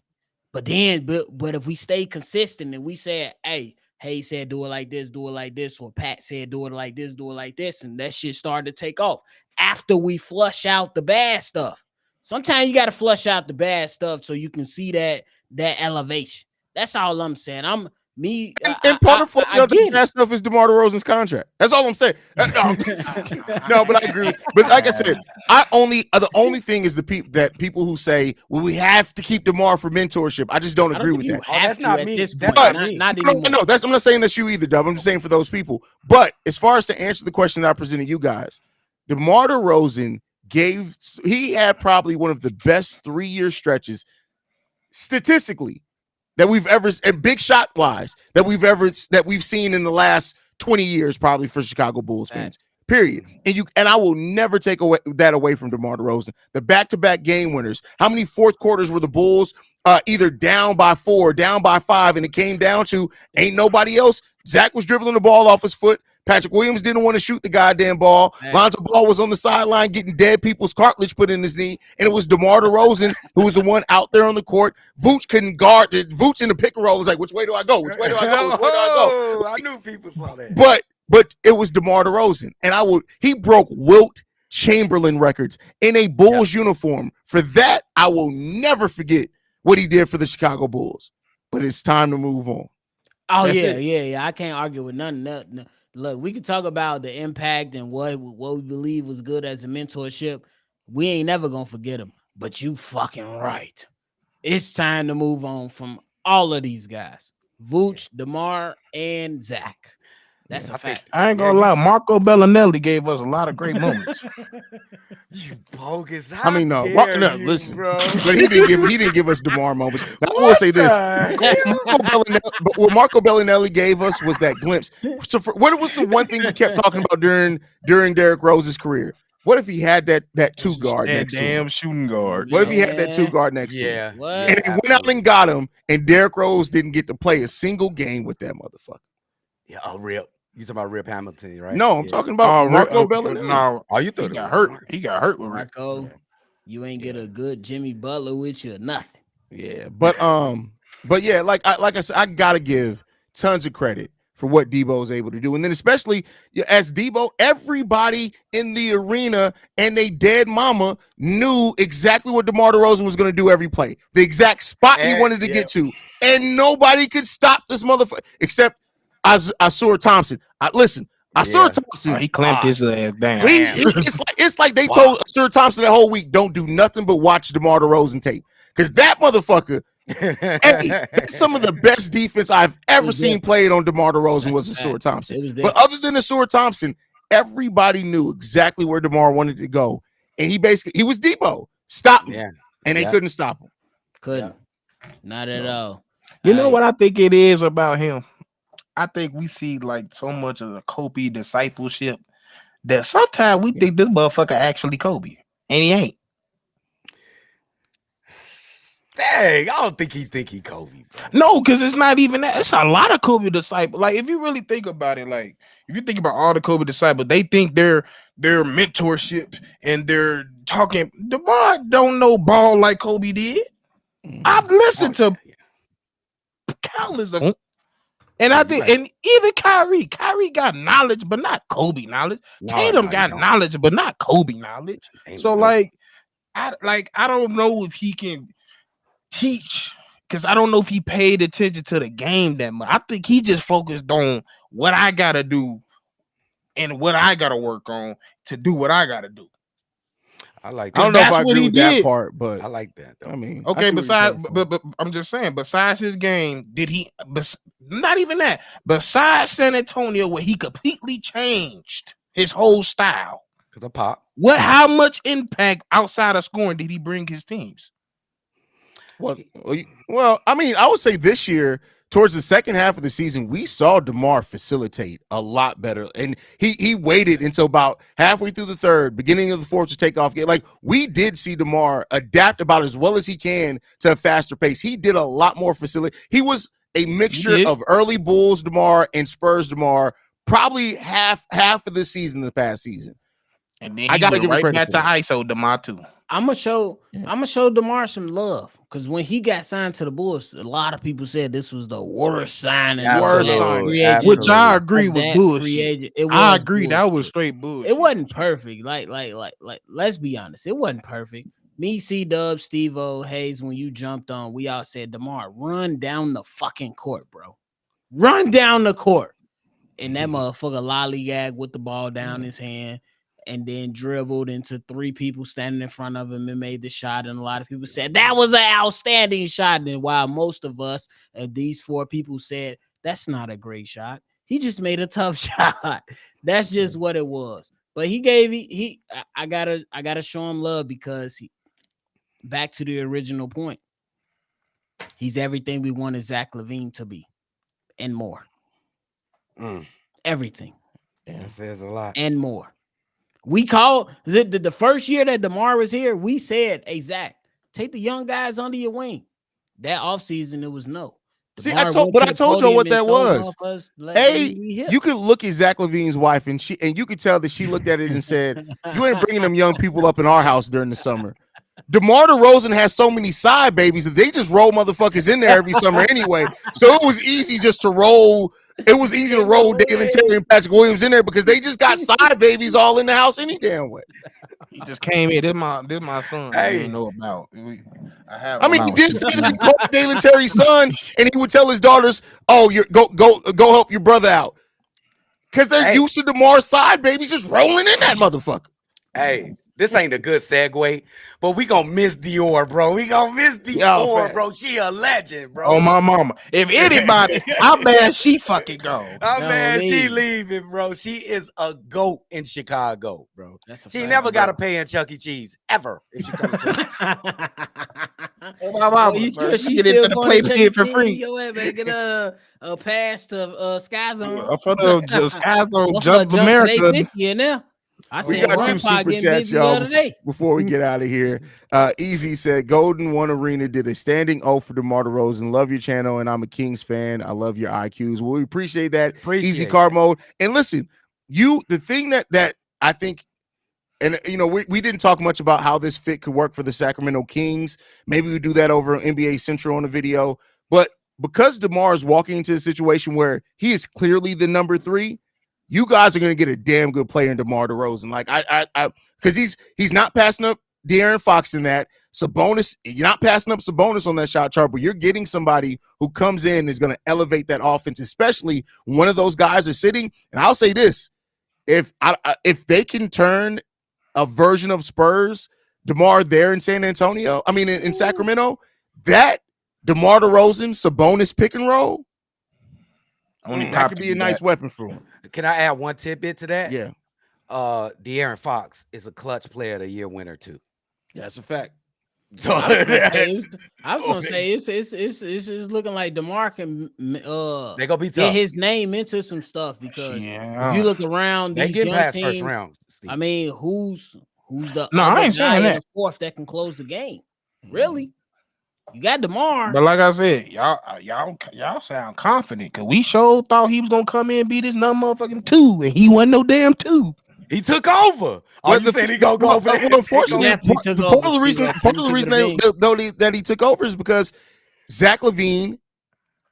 But if we stay consistent and we said, hey, Haize said do it like this, or Pat said do it like this, and that shit started to take off after we flush out the bad stuff. Sometimes you got to flush out the bad stuff so you can see that elevation. That's all I'm saying. And part of flushing out the bad stuff is DeMar DeRozan's contract. That's all I'm saying. No, but I agree. But like I said, the only thing is the people who say, well, we have to keep DeMar for mentorship. I just don't agree with that. That's not me. No, I'm not saying that's you either, Dub. I'm just saying for those people. But as far as to answer the question that I presented you guys, DeMar DeRozan he had probably one of the best 3-year stretches statistically that we've ever, and big shot wise, that we've seen in the last 20 years, probably for Chicago Bulls fans. Period. And I will never take that away from DeMar DeRozan. The back-to-back game winners. How many fourth quarters were the Bulls either down by 4, down by 5, and it came down to ain't nobody else. Zach was dribbling the ball off his foot. Patrick Williams didn't want to shoot the goddamn ball. Lonzo Ball was on the sideline getting dead people's cartilage put in his knee, and it was DeMar DeRozan who was the one out there on the court. Vooch couldn't guard it. Vooch in the pick and roll was like, which way do I go? Which way do I go? Which way do I go? I knew people saw that. But it was DeMar DeRozan, and he broke Wilt Chamberlain records in a Bulls uniform. For that, I will never forget what he did for the Chicago Bulls. But it's time to move on. Oh, yeah. I can't argue with nothing. Look, we can talk about the impact and what we believe was good as a mentorship. We ain't never gonna forget him. But you fucking right. It's time to move on from all of these guys. Vooch, DeMar, and Zach. That's a fact. I ain't gonna lie. Marco Bellinelli gave us a lot of great moments. You bogus. Listen, bro. But he didn't give us DeMar moments. Now, I will say this: what Marco Bellinelli gave us was that glimpse. So, what was the one thing we kept talking about during Derrick Rose's career? What if he had that 2 guard next to him? Damn shooting guard. What if he had that 2 guard next to him? What? And he went out and got him, and Derrick Rose didn't get to play a single game with that motherfucker. Yeah, real. You talking about Rip Hamilton, right? No, I'm talking about Marco Bellinelli. No, you thought he got hurt. He got hurt with Marco. You ain't get a good Jimmy Butler with you or nothing. Yeah, but yeah, like I said, I gotta give tons of credit for what Debo is able to do, and then especially as Debo, everybody in the arena and they dead mama knew exactly what DeMar DeRozan was going to do every play, the exact spot he wanted to get to, and nobody could stop this motherfucker except Asur Thompson. Asur Thompson. He clamped his ass down. It's like they told Asur Thompson that whole week, don't do nothing but watch DeMar DeRozan tape, because that motherfucker. Hey, that's some of the best defense I've ever seen played on DeMar DeRozan was Asur Thompson. But other than Asur Thompson, everybody knew exactly where DeMar wanted to go, and he was Debo. Stop me, and they couldn't stop him. Couldn't, not at all. You know what I think it is about him? I think we see like so much of the Kobe discipleship that sometimes we think this motherfucker actually Kobe, and he ain't. Dang, I don't think he Kobe. Bro. No, because it's not even that. It's a lot of Kobe disciples. Like, if you really think about it, like if you think about all the Kobe disciples, they think their mentorship and they're talking. DeMar don't know ball like Kobe did. I've listened to countless of them. And I think, and even Kyrie got knowledge, but not Kobe knowledge. Tatum got knowledge, but not Kobe knowledge. So, like, I don't know if he can teach, because I don't know if he paid attention to the game that much. I think he just focused on what I gotta do and what I gotta work on to do what I gotta do. I like that. I don't know if I agree with that part, but I like that. Though. I mean, okay, but I'm just saying, besides his game, did he? Not even that. Besides San Antonio, where he completely changed his whole style, because of Pop. How much impact outside of scoring did he bring his teams? Well, I mean, I would say this year, towards the second half of the season, we saw DeMar facilitate a lot better. And he waited until about halfway through the third, beginning of the fourth to take off. Like, we did see DeMar adapt about as well as he can to a faster pace. He did a lot more facility. He was a mixture of early Bulls DeMar and Spurs DeMar, probably half of the season, the past season. And then I got to give right back to ISO DeMar too. I'm gonna show DeMar some love, because when he got signed to the Bulls, a lot of people said this was the worst signing. Which I agree was bullshit. I agree bullshit. That was straight bullshit. It wasn't perfect. Like, let's be honest, it wasn't perfect. Me, C-Dub, Steve-O, Haize, when you jumped on, we all said, DeMar, run down the fucking court, bro. Run down the court. And that motherfucker lollygag with the ball down his hand, and then dribbled into three people standing in front of him and made the shot. And a lot of people said that was an outstanding shot. And while most of us, these four people, said that's not a great shot, he just made a tough shot. That's just what it was. But I gotta show him love, because back to the original point, he's everything we wanted Zach LaVine to be and more. Everything. Yeah, it says a lot. And more. We called the first year that DeMar was here, we said, hey, Zach, take the young guys under your wing. That offseason, it was no. See, I told you what that was. You could look at Zach LaVine's wife, and you could tell that she looked at it and said, you ain't bringing them young people up in our house during the summer. DeMar DeRozan has so many side babies that they just roll motherfuckers in there every summer anyway. So it was easy just to roll. It was easy to roll Dalen Terry and Patrick Williams in there, because they just got side babies all in the house any damn way. He just came in. This my son. Hey. I didn't know about. He did say that he called Dalen Terry's son, and he would tell his daughters, "Oh, go help your brother out," because they're used to DeMar's side babies just rolling in that motherfucker. Hey, this ain't a good segue, but we gonna miss Dior, bro. We gonna miss Dior, bro. She a legend, bro. Oh, my mama. If anybody, I'm mad she fucking go. I'm mad she leaving, bro. She is a GOAT in Chicago, bro. She never got to pay in Chuck E. Cheese, ever, if she comes to Oh, my mama. You sure she get into the play kid for free? Yo, man, get a pass to Sky Zone. For the Sky Zone, Jump America. Yeah, we got two super chats, y'all, before we get out of here. Easy said, Golden One Arena did a standing O for DeMar DeRozan. Love your channel, and I'm a Kings fan. I love your IQs. Well, we appreciate that. Easy car mode. And listen, the thing that I think and we didn't talk much about how this fit could work for the Sacramento Kings. Maybe we do that over NBA Central on the video. But because DeMar is walking into a situation where he is clearly the number 3, you guys are going to get a damn good player in DeMar DeRozan. Like because he's not passing up De'Aaron Fox in that. Sabonis, you're not passing up Sabonis on that shot chart, but you're getting somebody who comes in and is going to elevate that offense, especially one of those guys are sitting. And I'll say this: if they can turn a version of Spurs, DeMar there in San Antonio, in Sacramento, that DeMar DeRozan Sabonis pick and roll, that could be a nice weapon for him. Can I add one tidbit to that? Yeah. De'Aaron Fox is a clutch player of the year winner too. Yeah, that's a fact. So I was gonna say it's looking like DeMar can they gonna be tough. get his name into some stuff because if you look around they these get young past teams, first round. Steve. Who's the I ain't saying that. fourth that can close the game? Really? You got DeMar. But like I said, y'all sound confident because we sure thought he was gonna come in and be this motherfucking 2, and he wasn't no damn 2. He took over. You saying he gonna go over? Unfortunately, part of the reason that he took over is because Zach LaVine,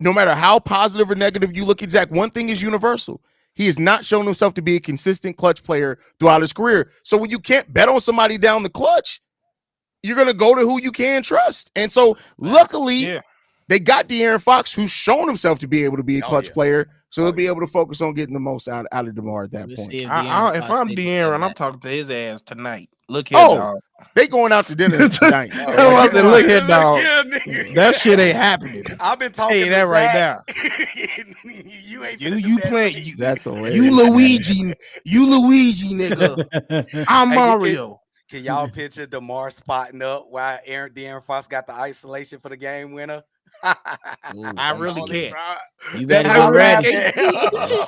no matter how positive or negative you look at Zach, one thing is universal. He has not shown himself to be a consistent clutch player throughout his career. So when you can't bet on somebody down the clutch, you're going to go to who you can trust. And so luckily, they got De'Aaron Fox, who's shown himself to be able to be a clutch player. So they'll be able to focus on getting the most out of DeMar at that point. If I'm De'Aaron, I'm talking to his ass tonight. Look here, dog. They going out to dinner tonight. I said, look here, dog. That shit ain't happening. I've been talking to that right Zach. now. you playing? That's hilarious. You Luigi, nigga. I'm Mario. Can y'all picture DeMar spotting up while De'Aaron Fox got the isolation for the game winner? I really can't. You better be ready.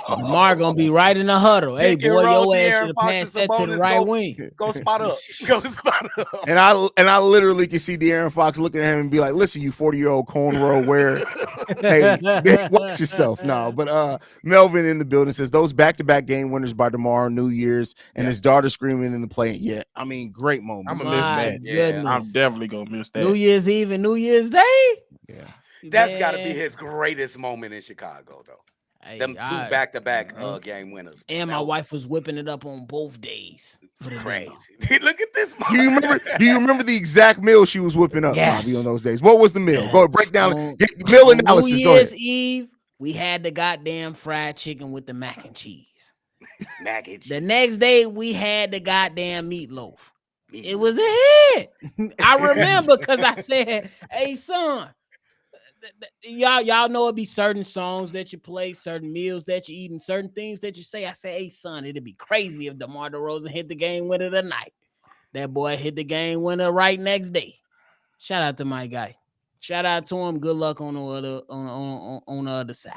DeMar gonna be right in the huddle. Hey, boy, your ass should have passed that to the right wing. Go spot up. Go spot up. And I literally can see De'Aaron Fox looking at him and be like, "Listen, you 40-year-old cornrow wearer, hey, watch yourself." No, but Melvin in the building says those back-to-back game winners by DeMar on New Year's and his daughter screaming in the play. Yeah, great moment. I'm gonna miss that. Yeah, I'm definitely gonna miss that. New Year's Eve and New Year's Day. Yeah. That's got to be his greatest moment in Chicago, though. Hey, them 2 back-to-back game winners. And my wife was whipping it up on both days. Crazy. Look at this. Do you remember the exact meal she was whipping up, Bobby, on those days? What was the meal? Go break down meal analysis. New Year's Eve, we had the goddamn fried chicken with the mac and cheese. The next day, we had the goddamn meatloaf. It was a hit. I remember because I said, "Hey, son." Y'all know it be certain songs that you play, certain meals that you eat, and certain things that you say. I say, "Hey, son, it'd be crazy if DeMar DeRozan hit the game winner tonight." That boy hit the game winner right next day. Shout out to my guy. Shout out to him. Good luck on the other side.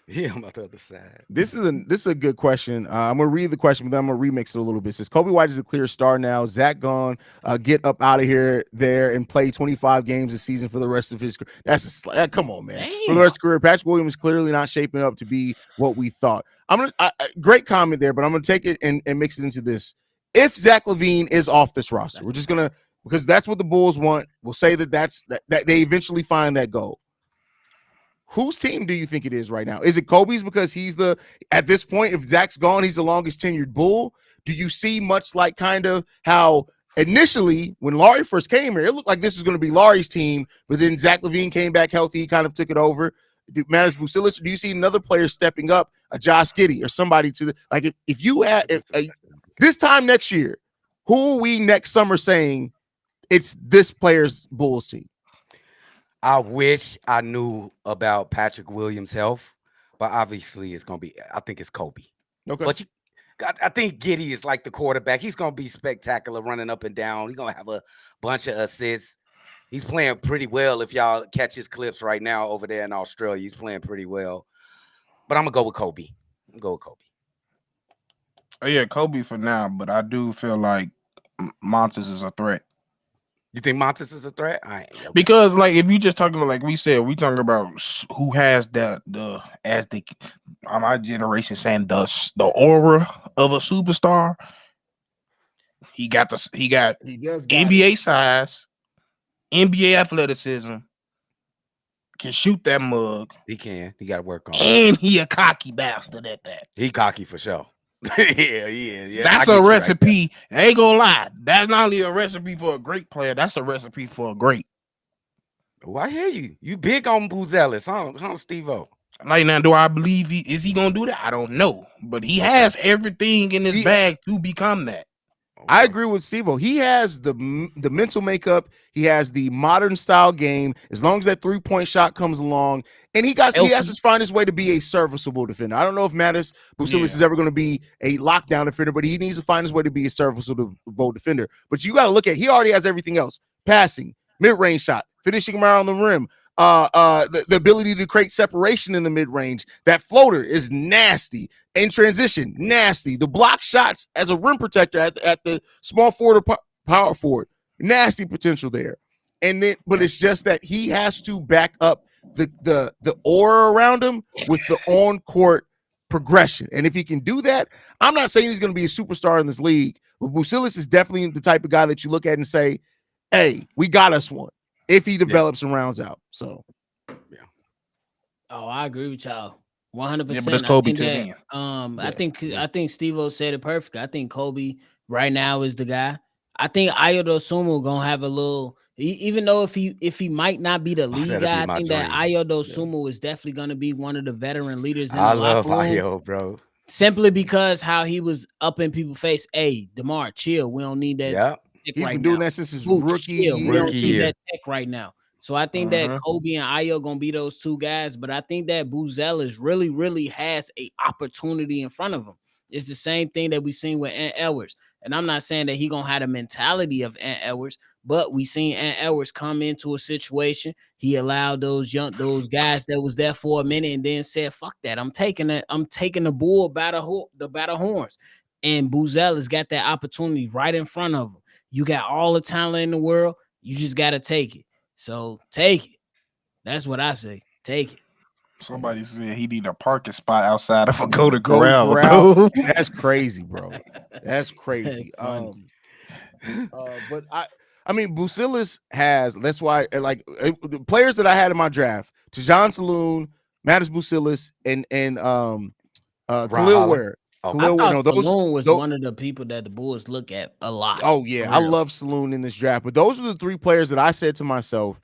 Yeah, I'm on the other side. This is a good question. I'm gonna read the question, but then I'm gonna remix it a little bit. It says Kobe White is a clear star now. Zach gone. Get up out of here, there, and play 25 games a season for the rest of his career. Come on, man. Damn. For the rest of his career, Patrick Williams is clearly not shaping up to be what we thought. Great comment there, but I'm gonna take it and mix it into this. If Zach LaVine is off this roster, we're just gonna, because that's what the Bulls want. We'll say that they eventually find that goal. Whose team do you think it is right now? Is it Kobe's because he's at this point, if Zach's gone, he's the longest tenured Bull? Do you see much like kind of how initially when Laurie first came here, it looked like this was going to be Laurie's team, but then Zach LaVine came back healthy, he kind of took it over. Manis Busilis, do you see another player stepping up, a Josh Giddy or somebody if you had this time next year, who are we next summer saying it's this player's Bulls team? I wish I knew about Patrick Williams' health, but obviously it's going to be, I think it's Kobe. Okay. But I think Giddy is like the quarterback. He's going to be spectacular running up and down. He's going to have a bunch of assists. He's playing pretty well. If y'all catch his clips right now over there in Australia, he's playing pretty well. But I'm going to go with Kobe. Oh, yeah, Kobe for now, but I do feel like Montes is a threat. You think Montes is a threat? Because if you just talking about, like we said, we talking about who has my generation saying the aura of a superstar. He got He does got NBA size, NBA athleticism, can shoot that mug. He can. He got to work on it. And he a cocky bastard at that. He cocky for sure. yeah. That's a recipe. I ain't gonna lie. That's not only a recipe for a great player. That's a recipe for a great. Well, I hear you. You big on Buzelis, huh, Steve-O? Like now, do I believe is he gonna do that? I don't know, but he has everything in his bag to become that. I agree with Steve-O. He has the mental makeup. He has the modern style game. As long as that 3-point shot comes along, and he has to find his way to be a serviceable defender. I don't know if Mattis Buzelis is ever going to be a lockdown defender, but he needs to find his way to be a serviceable defender. But you got to look at, he already has everything else: passing, mid-range shot, finishing around the rim. The ability to create separation in the mid-range. That floater is nasty. In transition, nasty. The block shots as a rim protector at the small forward or power forward, nasty potential there. And then, but it's just that he has to back up the aura around him with the on-court progression. And if he can do that, I'm not saying he's going to be a superstar in this league, but Buzelis is definitely the type of guy that you look at and say, hey, we got us one. If he develops and rounds out. So, yeah. Oh, I agree with y'all 100%. Yeah, but it's Kobe to me. I think Steve-O said it perfect. I think Kobe right now is the guy. I think Ayo Dosunmu gonna have a little, even though if he might not be the lead guy, I think that Ayo Dosunmu is definitely gonna be one of the veteran leaders in the locker room. I love Ayo, bro. Simply because how he was up in people's face. Hey, DeMar, chill. We don't need that. Yeah. He's been doing that since his rookie year. We don't see that tech right now. So I think that Kobe and Ayo gonna be those two guys, but I think that Buzelis really, really has an opportunity in front of him. It's the same thing that we seen with Ant Edwards. And I'm not saying that he gonna have the mentality of Ant Edwards, but we seen Ant Edwards come into a situation. He allowed those guys that was there for a minute and then said, "Fuck that! I'm taking the bull by the horns." And Buzelis got that opportunity right in front of him. You got all the talent in the world. You just got to take it. So take it. That's what I say. Take it. Somebody said he need a parking spot outside of a Golden Corral. That's crazy, bro. That's crazy. But I mean, Buzelis has. That's why, like, the players that I had in my draft: Tajon Saloon, Mattis Buzelis, and Khalil Ware. I thought Saloon was one of the people that the Bulls look at a lot. Oh, yeah. I love Saloon in this draft. But those are the three players that I said to myself,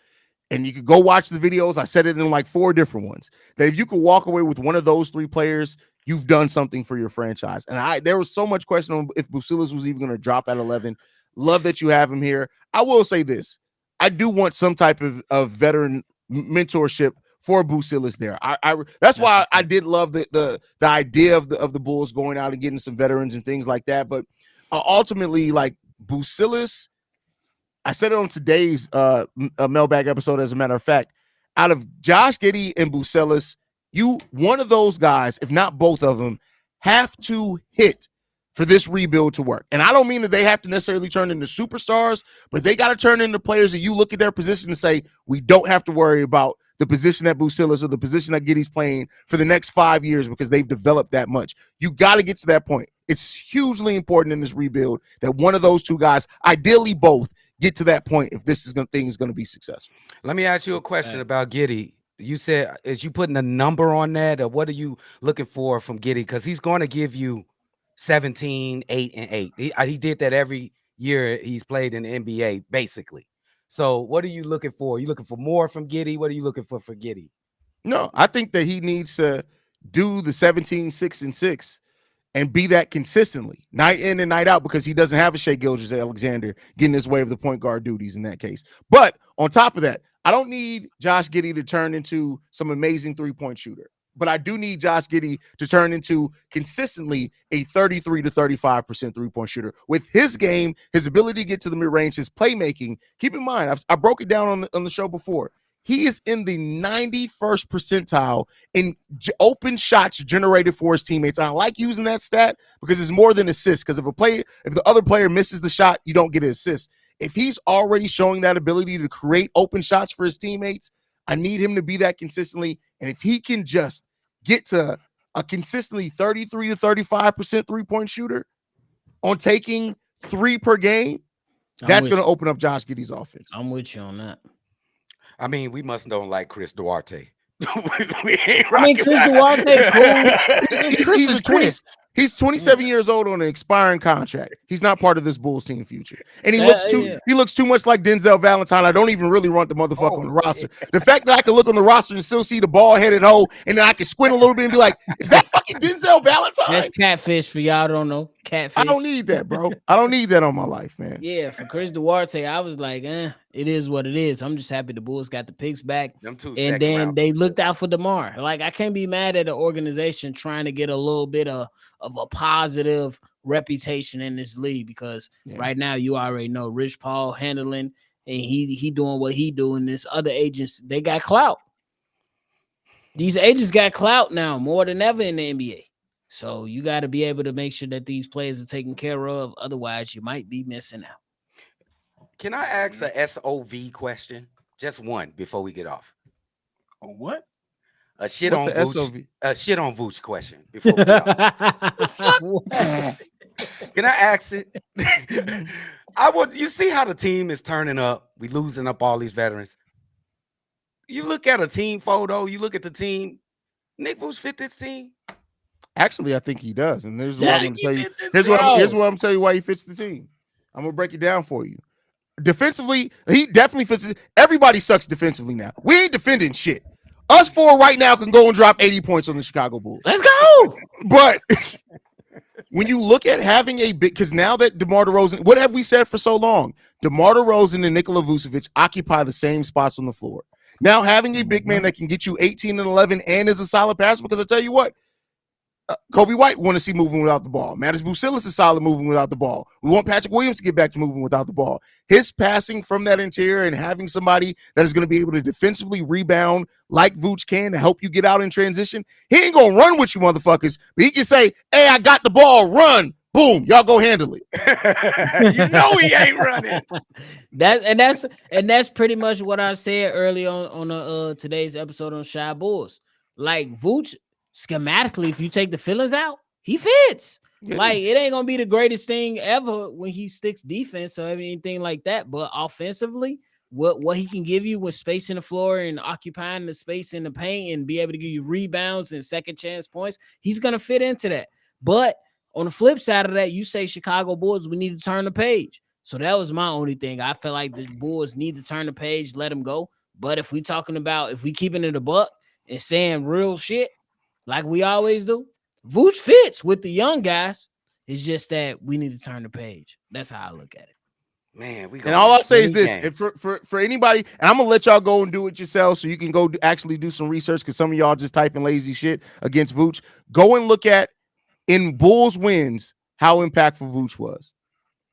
and you could go watch the videos. I said it in like 4 different ones, that if you could walk away with one of those 3 players, you've done something for your franchise. And there was so much question on if Buzelis was even going to drop at 11. Love that you have him here. I will say this. I do want some type of veteran mentorship for Buzelis there. That's why I did love the idea of the Bulls going out and getting some veterans and things like that. But ultimately, like, Buzelis, I said it on today's mailbag episode, as a matter of fact, out of Josh Giddy and Buzelis, one of those guys, if not both of them, have to hit for this rebuild to work. And I don't mean that they have to necessarily turn into superstars, but they got to turn into players that you look at their position and say, we don't have to worry about the position that Buzelis or the position that Giddy's playing for the next 5 years because they've developed that much. You got to get to that point. It's hugely important in this rebuild that one of those two guys, ideally both, get to that point if this thing is going to be successful. Let me ask you a question about Giddy. You said, is you putting a number on that, or what are you looking for from Giddy? Because he's going to give you 17, 8, and 8. He did that every year he's played in the NBA, basically. So what are you looking for? Are you looking for more from Giddy? What are you looking for Giddy? No, I think that he needs to do the 17, 6, and 6 and be that consistently, night in and night out, because he doesn't have a Shai Gilgeous-Alexander getting his way of the point guard duties in that case. But on top of that, I don't need Josh Giddy to turn into some amazing three-point shooter. But I do need Josh Giddy to turn into consistently a 33 to 35% three-point shooter. With his game, his ability to get to the mid-range, his playmaking, keep in mind, I broke it down on the show before. He is in the 91st percentile in open shots generated for his teammates. And I like using that stat because it's more than assists. Because if the other player misses the shot, you don't get an assist. If he's already showing that ability to create open shots for his teammates, I need him to be that consistently. And if he can just get to a consistently 33 to 35% three-point shooter on taking 3 per game, that's going to open up Josh Giddy's offense. I'm with you on that. I mean, we must don't like Chris Duarte. we ain't I mean, Chris Duarte, cool. He's 27 years old on an expiring contract. He's not part of this Bulls team future. And he looks too much like Denzel Valentine. I don't even really want the motherfucker on the roster. The fact that I can look on the roster and still see the bald-headed hoe, and then I can squint a little bit and be like, is that fucking Denzel Valentine? That's catfish for y'all don't know. Catfish. I don't need that, bro. I don't need that on my life, man. Yeah, for Chris Duarte, I was like, it is what it is. I'm just happy the Bulls got the picks back. And then they looked out for DeMar. Like, I can't be mad at the organization trying to get a little bit of a positive reputation in this league, because right now you already know Rich Paul handling, and he doing what he doing. This other agents, they got clout. These agents got clout now more than ever in the NBA. So you got to be able to make sure that these players are taken care of. Otherwise, you might be missing out. Can I ask a SOV question? Just one before we get off. A what? A shit on Vooch. A shit on Vooch question before we get off. Can I ask it? You see how the team is turning up. We losing up all these veterans. You look at a team photo. You look at the team. Nick Vooch fit this team. Actually, I think he does, and here's what I'm going to tell you. Here's what I'm going to tell you why he fits the team. I'm going to break it down for you. Defensively, he definitely fits. Everybody sucks defensively now. We ain't defending shit. Us 4 right now can go and drop 80 points on the Chicago Bulls. Let's go. But when you look at having a big, because now that DeMar DeRozan, what have we said for so long? DeMar DeRozan and Nikola Vucevic occupy the same spots on the floor. Now having a big man that can get you 18 and 11 and is a solid passer, because I tell you what, Kobe White want to see moving without the ball. Mattis Bucilis is solid moving without the ball. We want Patrick Williams to get back to moving without the ball. His passing from that interior and having somebody that is going to be able to defensively rebound like Vooch can to help you get out in transition. He ain't going to run with you motherfuckers, but he can say, hey, I got the ball, run. Boom, y'all go handle it. You know he ain't running. That's pretty much what I said early on today's episode on Shy Bulls. Like Vooch, schematically, if you take the fillers out, he fits. Yeah. Like, it ain't gonna be the greatest thing ever when he sticks defense or anything like that. But offensively, what he can give you with space in the floor and occupying the space in the paint and be able to give you rebounds and second chance points, he's gonna fit into that. But on the flip side of that, you say Chicago Bulls, we need to turn the page. So that was my only thing. I feel like the Bulls need to turn the page, let him go. But if we keeping it a buck and saying real shit, like we always do, Vooch fits with the young guys. It's just that we need to turn the page. That's how I look at it. Man, and all I'll say is this: if for anybody, and I'm gonna let y'all go and do it yourself, so you can go actually do some research, because some of y'all just typing lazy shit against Vooch. Go and look at in Bulls wins how impactful Vooch was.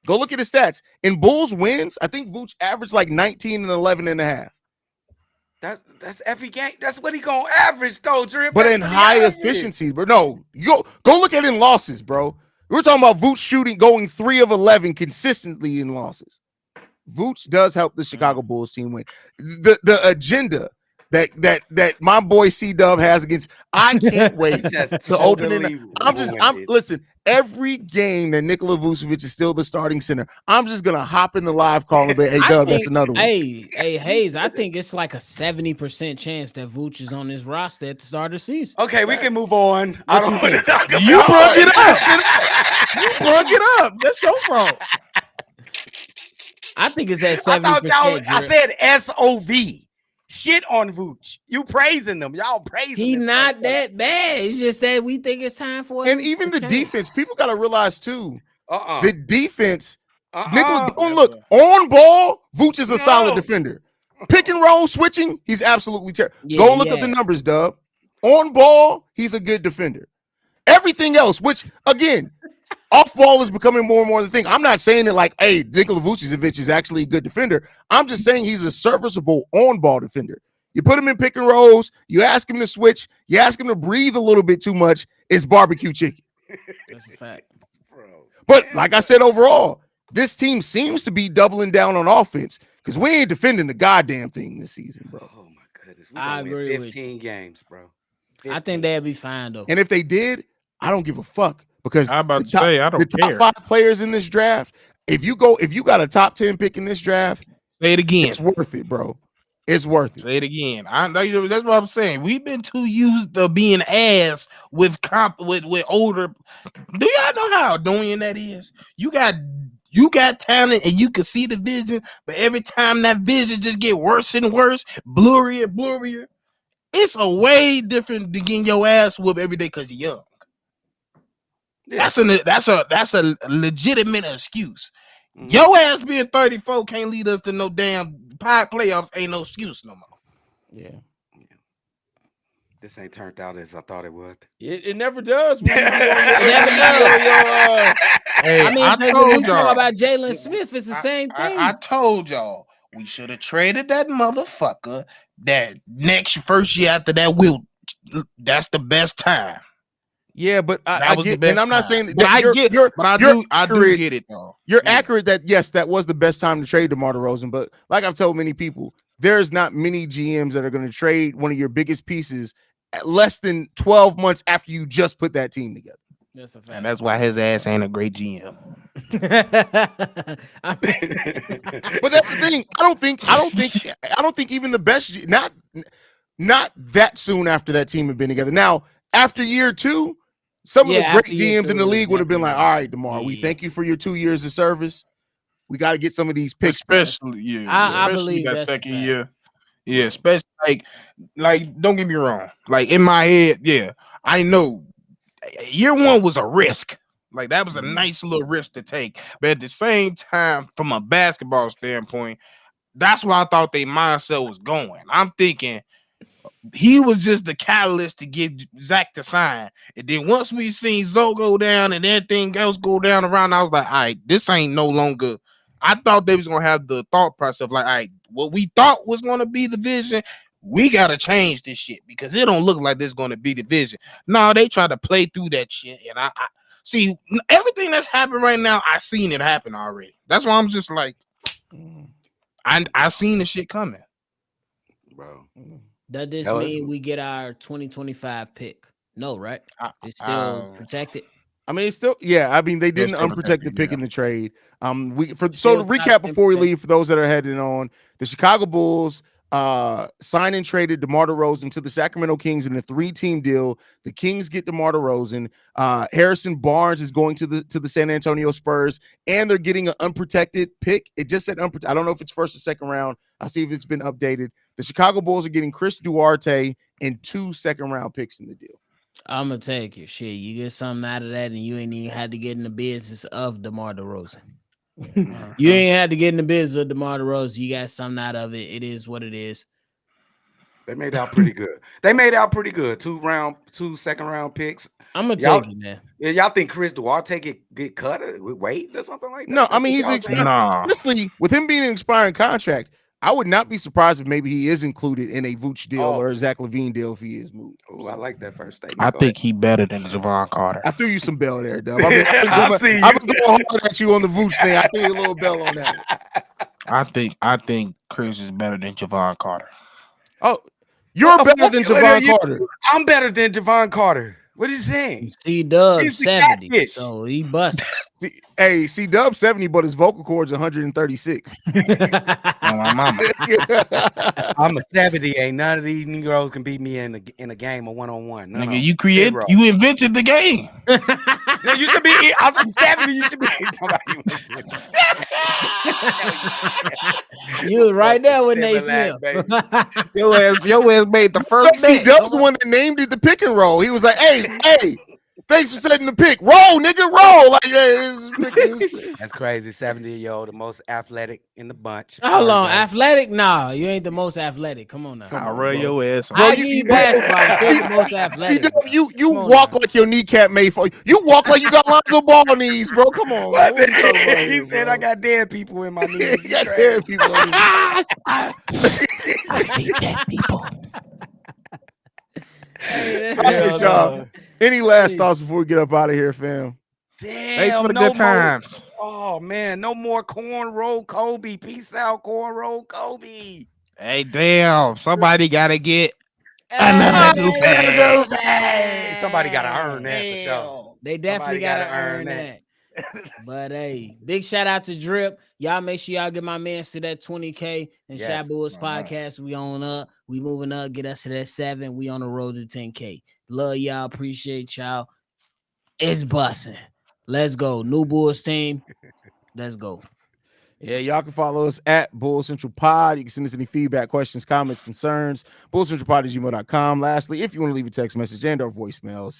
Go look at his stats in Bulls wins. I think Vooch averaged like 19 and 11 and a half. That's every game. That's what he gonna average though, Drip. But in high efficiency, bro. No, go look at it in losses, bro. We're talking about Vooch shooting, going 3 of 11 consistently in losses. Vooch does help the Chicago Bulls team win. The agenda that my boy C-Dub has against, I can't wait to open it. Listen, every game that Nikola Vucevic is still the starting center, I'm just gonna hop in the live call and be, hey Dub, that's another one. Hey Haize, I think it's like a 70% chance that Vooch is on this roster at the start of the season. Okay, we can move on. I don't want to talk about you brought it up. You brought it up. That's your fault. I think it's at 70%. I said SOV. Shit on Vooch. You praising them. Y'all praising He's not that bad. It's just that we think it's time for him. And even the defense, people got to realize too, the defense, Nicholas, don't look, on ball, Vooch is a solid defender. Pick and roll switching, he's absolutely terrible. Go and look up the numbers, Dub. On ball, he's a good defender. Everything else, which again, off ball is becoming more and more the thing. I'm not saying that like, hey, Nikola Vucevic is actually a good defender. I'm just saying he's a serviceable on-ball defender. You put him in pick and rolls, you ask him to switch, you ask him to breathe a little bit too much, it's barbecue chicken. That's a fact. But like I said, overall, this team seems to be doubling down on offense because we ain't defending the goddamn thing this season, bro. Oh my goodness. I agree with 15 games, bro. 15. I think they'll be fine though. And if they did, I don't give a fuck. Because I'm about to say, I don't care. The top 5 players in this draft, if you got a top 10 pick in this draft, Say it again. it's worth it, bro. It's worth it. Say it again. That's what I'm saying. We've been too used to being ass with older. Do y'all know how annoying that is? You got talent and you can see the vision, but every time that vision just get worse and worse, blurrier. It's a way different than getting your ass whooped every day because you're young. Yeah. That's a legitimate excuse. Mm-hmm. Your ass being 34 can't lead us to no damn playoffs. Ain't no excuse no more. Yeah. This ain't turned out as I thought it would. It never does. Hey, I told y'all about Jalen Smith. It's the same thing. I told y'all we should have traded that motherfucker. That first year after that, that's the best time. Yeah, but I get, and I'm not saying that I do get it though. You're accurate that yes, that was the best time to trade DeMar DeRozan. But like I've told many people, there's not many GMs that are going to trade one of your biggest pieces at less than 12 months after you just put that team together. That's a fact. And that's why his ass ain't a great GM. But that's the thing. I don't think even the best, not that soon after that team had been together. Now, after year 2, some of the great GMs in the league would have been like, all right, DeMar, we thank you for your 2 years of service. We got to get some of these picks. Especially I believe that second year. Yeah, especially like don't get me wrong. Like in my head, yeah, I know year 1 was a risk. Like that was a nice little risk to take. But at the same time, from a basketball standpoint, that's why I thought their mindset was going. I'm thinking he was just the catalyst to get Zach to sign. And then once we seen Zoe go down and everything else go down around, I was like, all right, this ain't no longer. I thought they was going to have the thought process of like, all right, what we thought was going to be the vision, we got to change this shit because it don't look like this going to be the vision. No, they try to play through that shit. And I see everything that's happened right now, I seen it happen already. That's why I'm just like, I seen the shit coming. Bro. Does this mean we get our 2025 pick? No, right? It's still protected. I mean, it's still, yeah. I mean, they didn't unprotect the pick in the trade. To recap before we leave, for those that are heading on, the Chicago Bulls signed and traded DeMar DeRozan to the Sacramento Kings in a 3-team deal. The Kings get DeMar DeRozan. Harrison Barnes is going to the San Antonio Spurs, and they're getting an unprotected pick. It just said unprotected. I don't know if it's first or second round. I'll see if it's been updated. The Chicago Bulls are getting Chris Duarte and 2 second-round picks in the deal. I'm gonna take your shit. You get something out of that, and you ain't even had to get in the business of DeMar DeRozan. You ain't had to get in the business of DeMar DeRozan. You got something out of it. It is what it is. They made out pretty good. 2 second-round picks. I'm gonna take it, man. Yeah, y'all think Chris Duarte get cut with weight or something like that? No, I mean honestly, with him being an expiring contract, I would not be surprised if maybe he is included in a Vooch deal or a Zach LaVine deal if he is moved. Oh, I like that first statement. I think he better than Javon Carter. I threw you some bell there, Dub. I've been going hard at you on the Vooch thing. I threw you a little bell on that. I think Chris is better than Javon Carter. Oh, you're better than Javon Carter. I'm better than Javon Carter. What are you saying? C-Dub 70, so he busted. C-Dub 70, but his vocal cords 136. My mama. I'm a 70. Ain't none of these Negroes can beat me in a game of one-on-one. No, Nigga, you invented the game. You should be. I'm 70. You should be. You was right there with Nate Smith. Your ass made the first. C-Dub's the one that named it the pick and roll. He was like, hey, thanks for setting the pick. Roll, nigga, roll. Like, yeah, that's crazy. 70-year-old, the most athletic in the bunch. How long? Athletic? Nah, you ain't the most athletic. Come on now. I'll run your ass. I you basketball. The most athletic. You walk like your kneecap made for you. You walk like you got Lonzo Ball knees, bro. Come on. He said I got dead people in my knees. You got dead people. I see dead people. Any last thoughts before we get up out of here, fam? Damn, thanks for the good times. Oh man, no more cornrow Kobe. Peace out, cornrow Kobe. Hey, damn, somebody gotta get another new bag. Somebody gotta earn that for sure. They definitely gotta earn that. But hey, big shout out to Drip. Y'all make sure y'all get my man to that 20K and Yes. Shot Bulls All right. podcast. We on up. We moving up. Get us to that 7. We on the road to 10K. Love y'all. Appreciate y'all. It's busting. Let's go. New Bulls team. Let's go. Yeah, y'all can follow us at Bull Central Pod. You can send us any feedback, questions, comments, concerns. BullCentralPod@gmail.com. Lastly, if you want to leave a text message and or voicemail,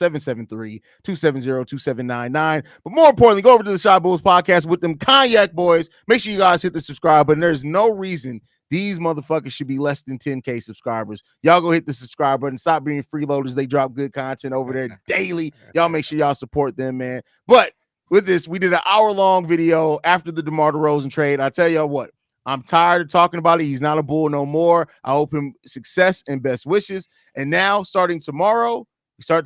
773-270-2799. But more importantly, go over to the Shot Bulls podcast with them Cognac boys. Make sure you guys hit the subscribe button. There's no reason these motherfuckers should be less than 10K subscribers. Y'all go hit the subscribe button. Stop being freeloaders. They drop good content over there daily. Y'all make sure y'all support them, man. But with this, we did an hour-long video after the DeMar DeRozan trade. I tell y'all what, I'm tired of talking about it. He's not a Bull no more. I hope him success and best wishes. And now, starting tomorrow, we start the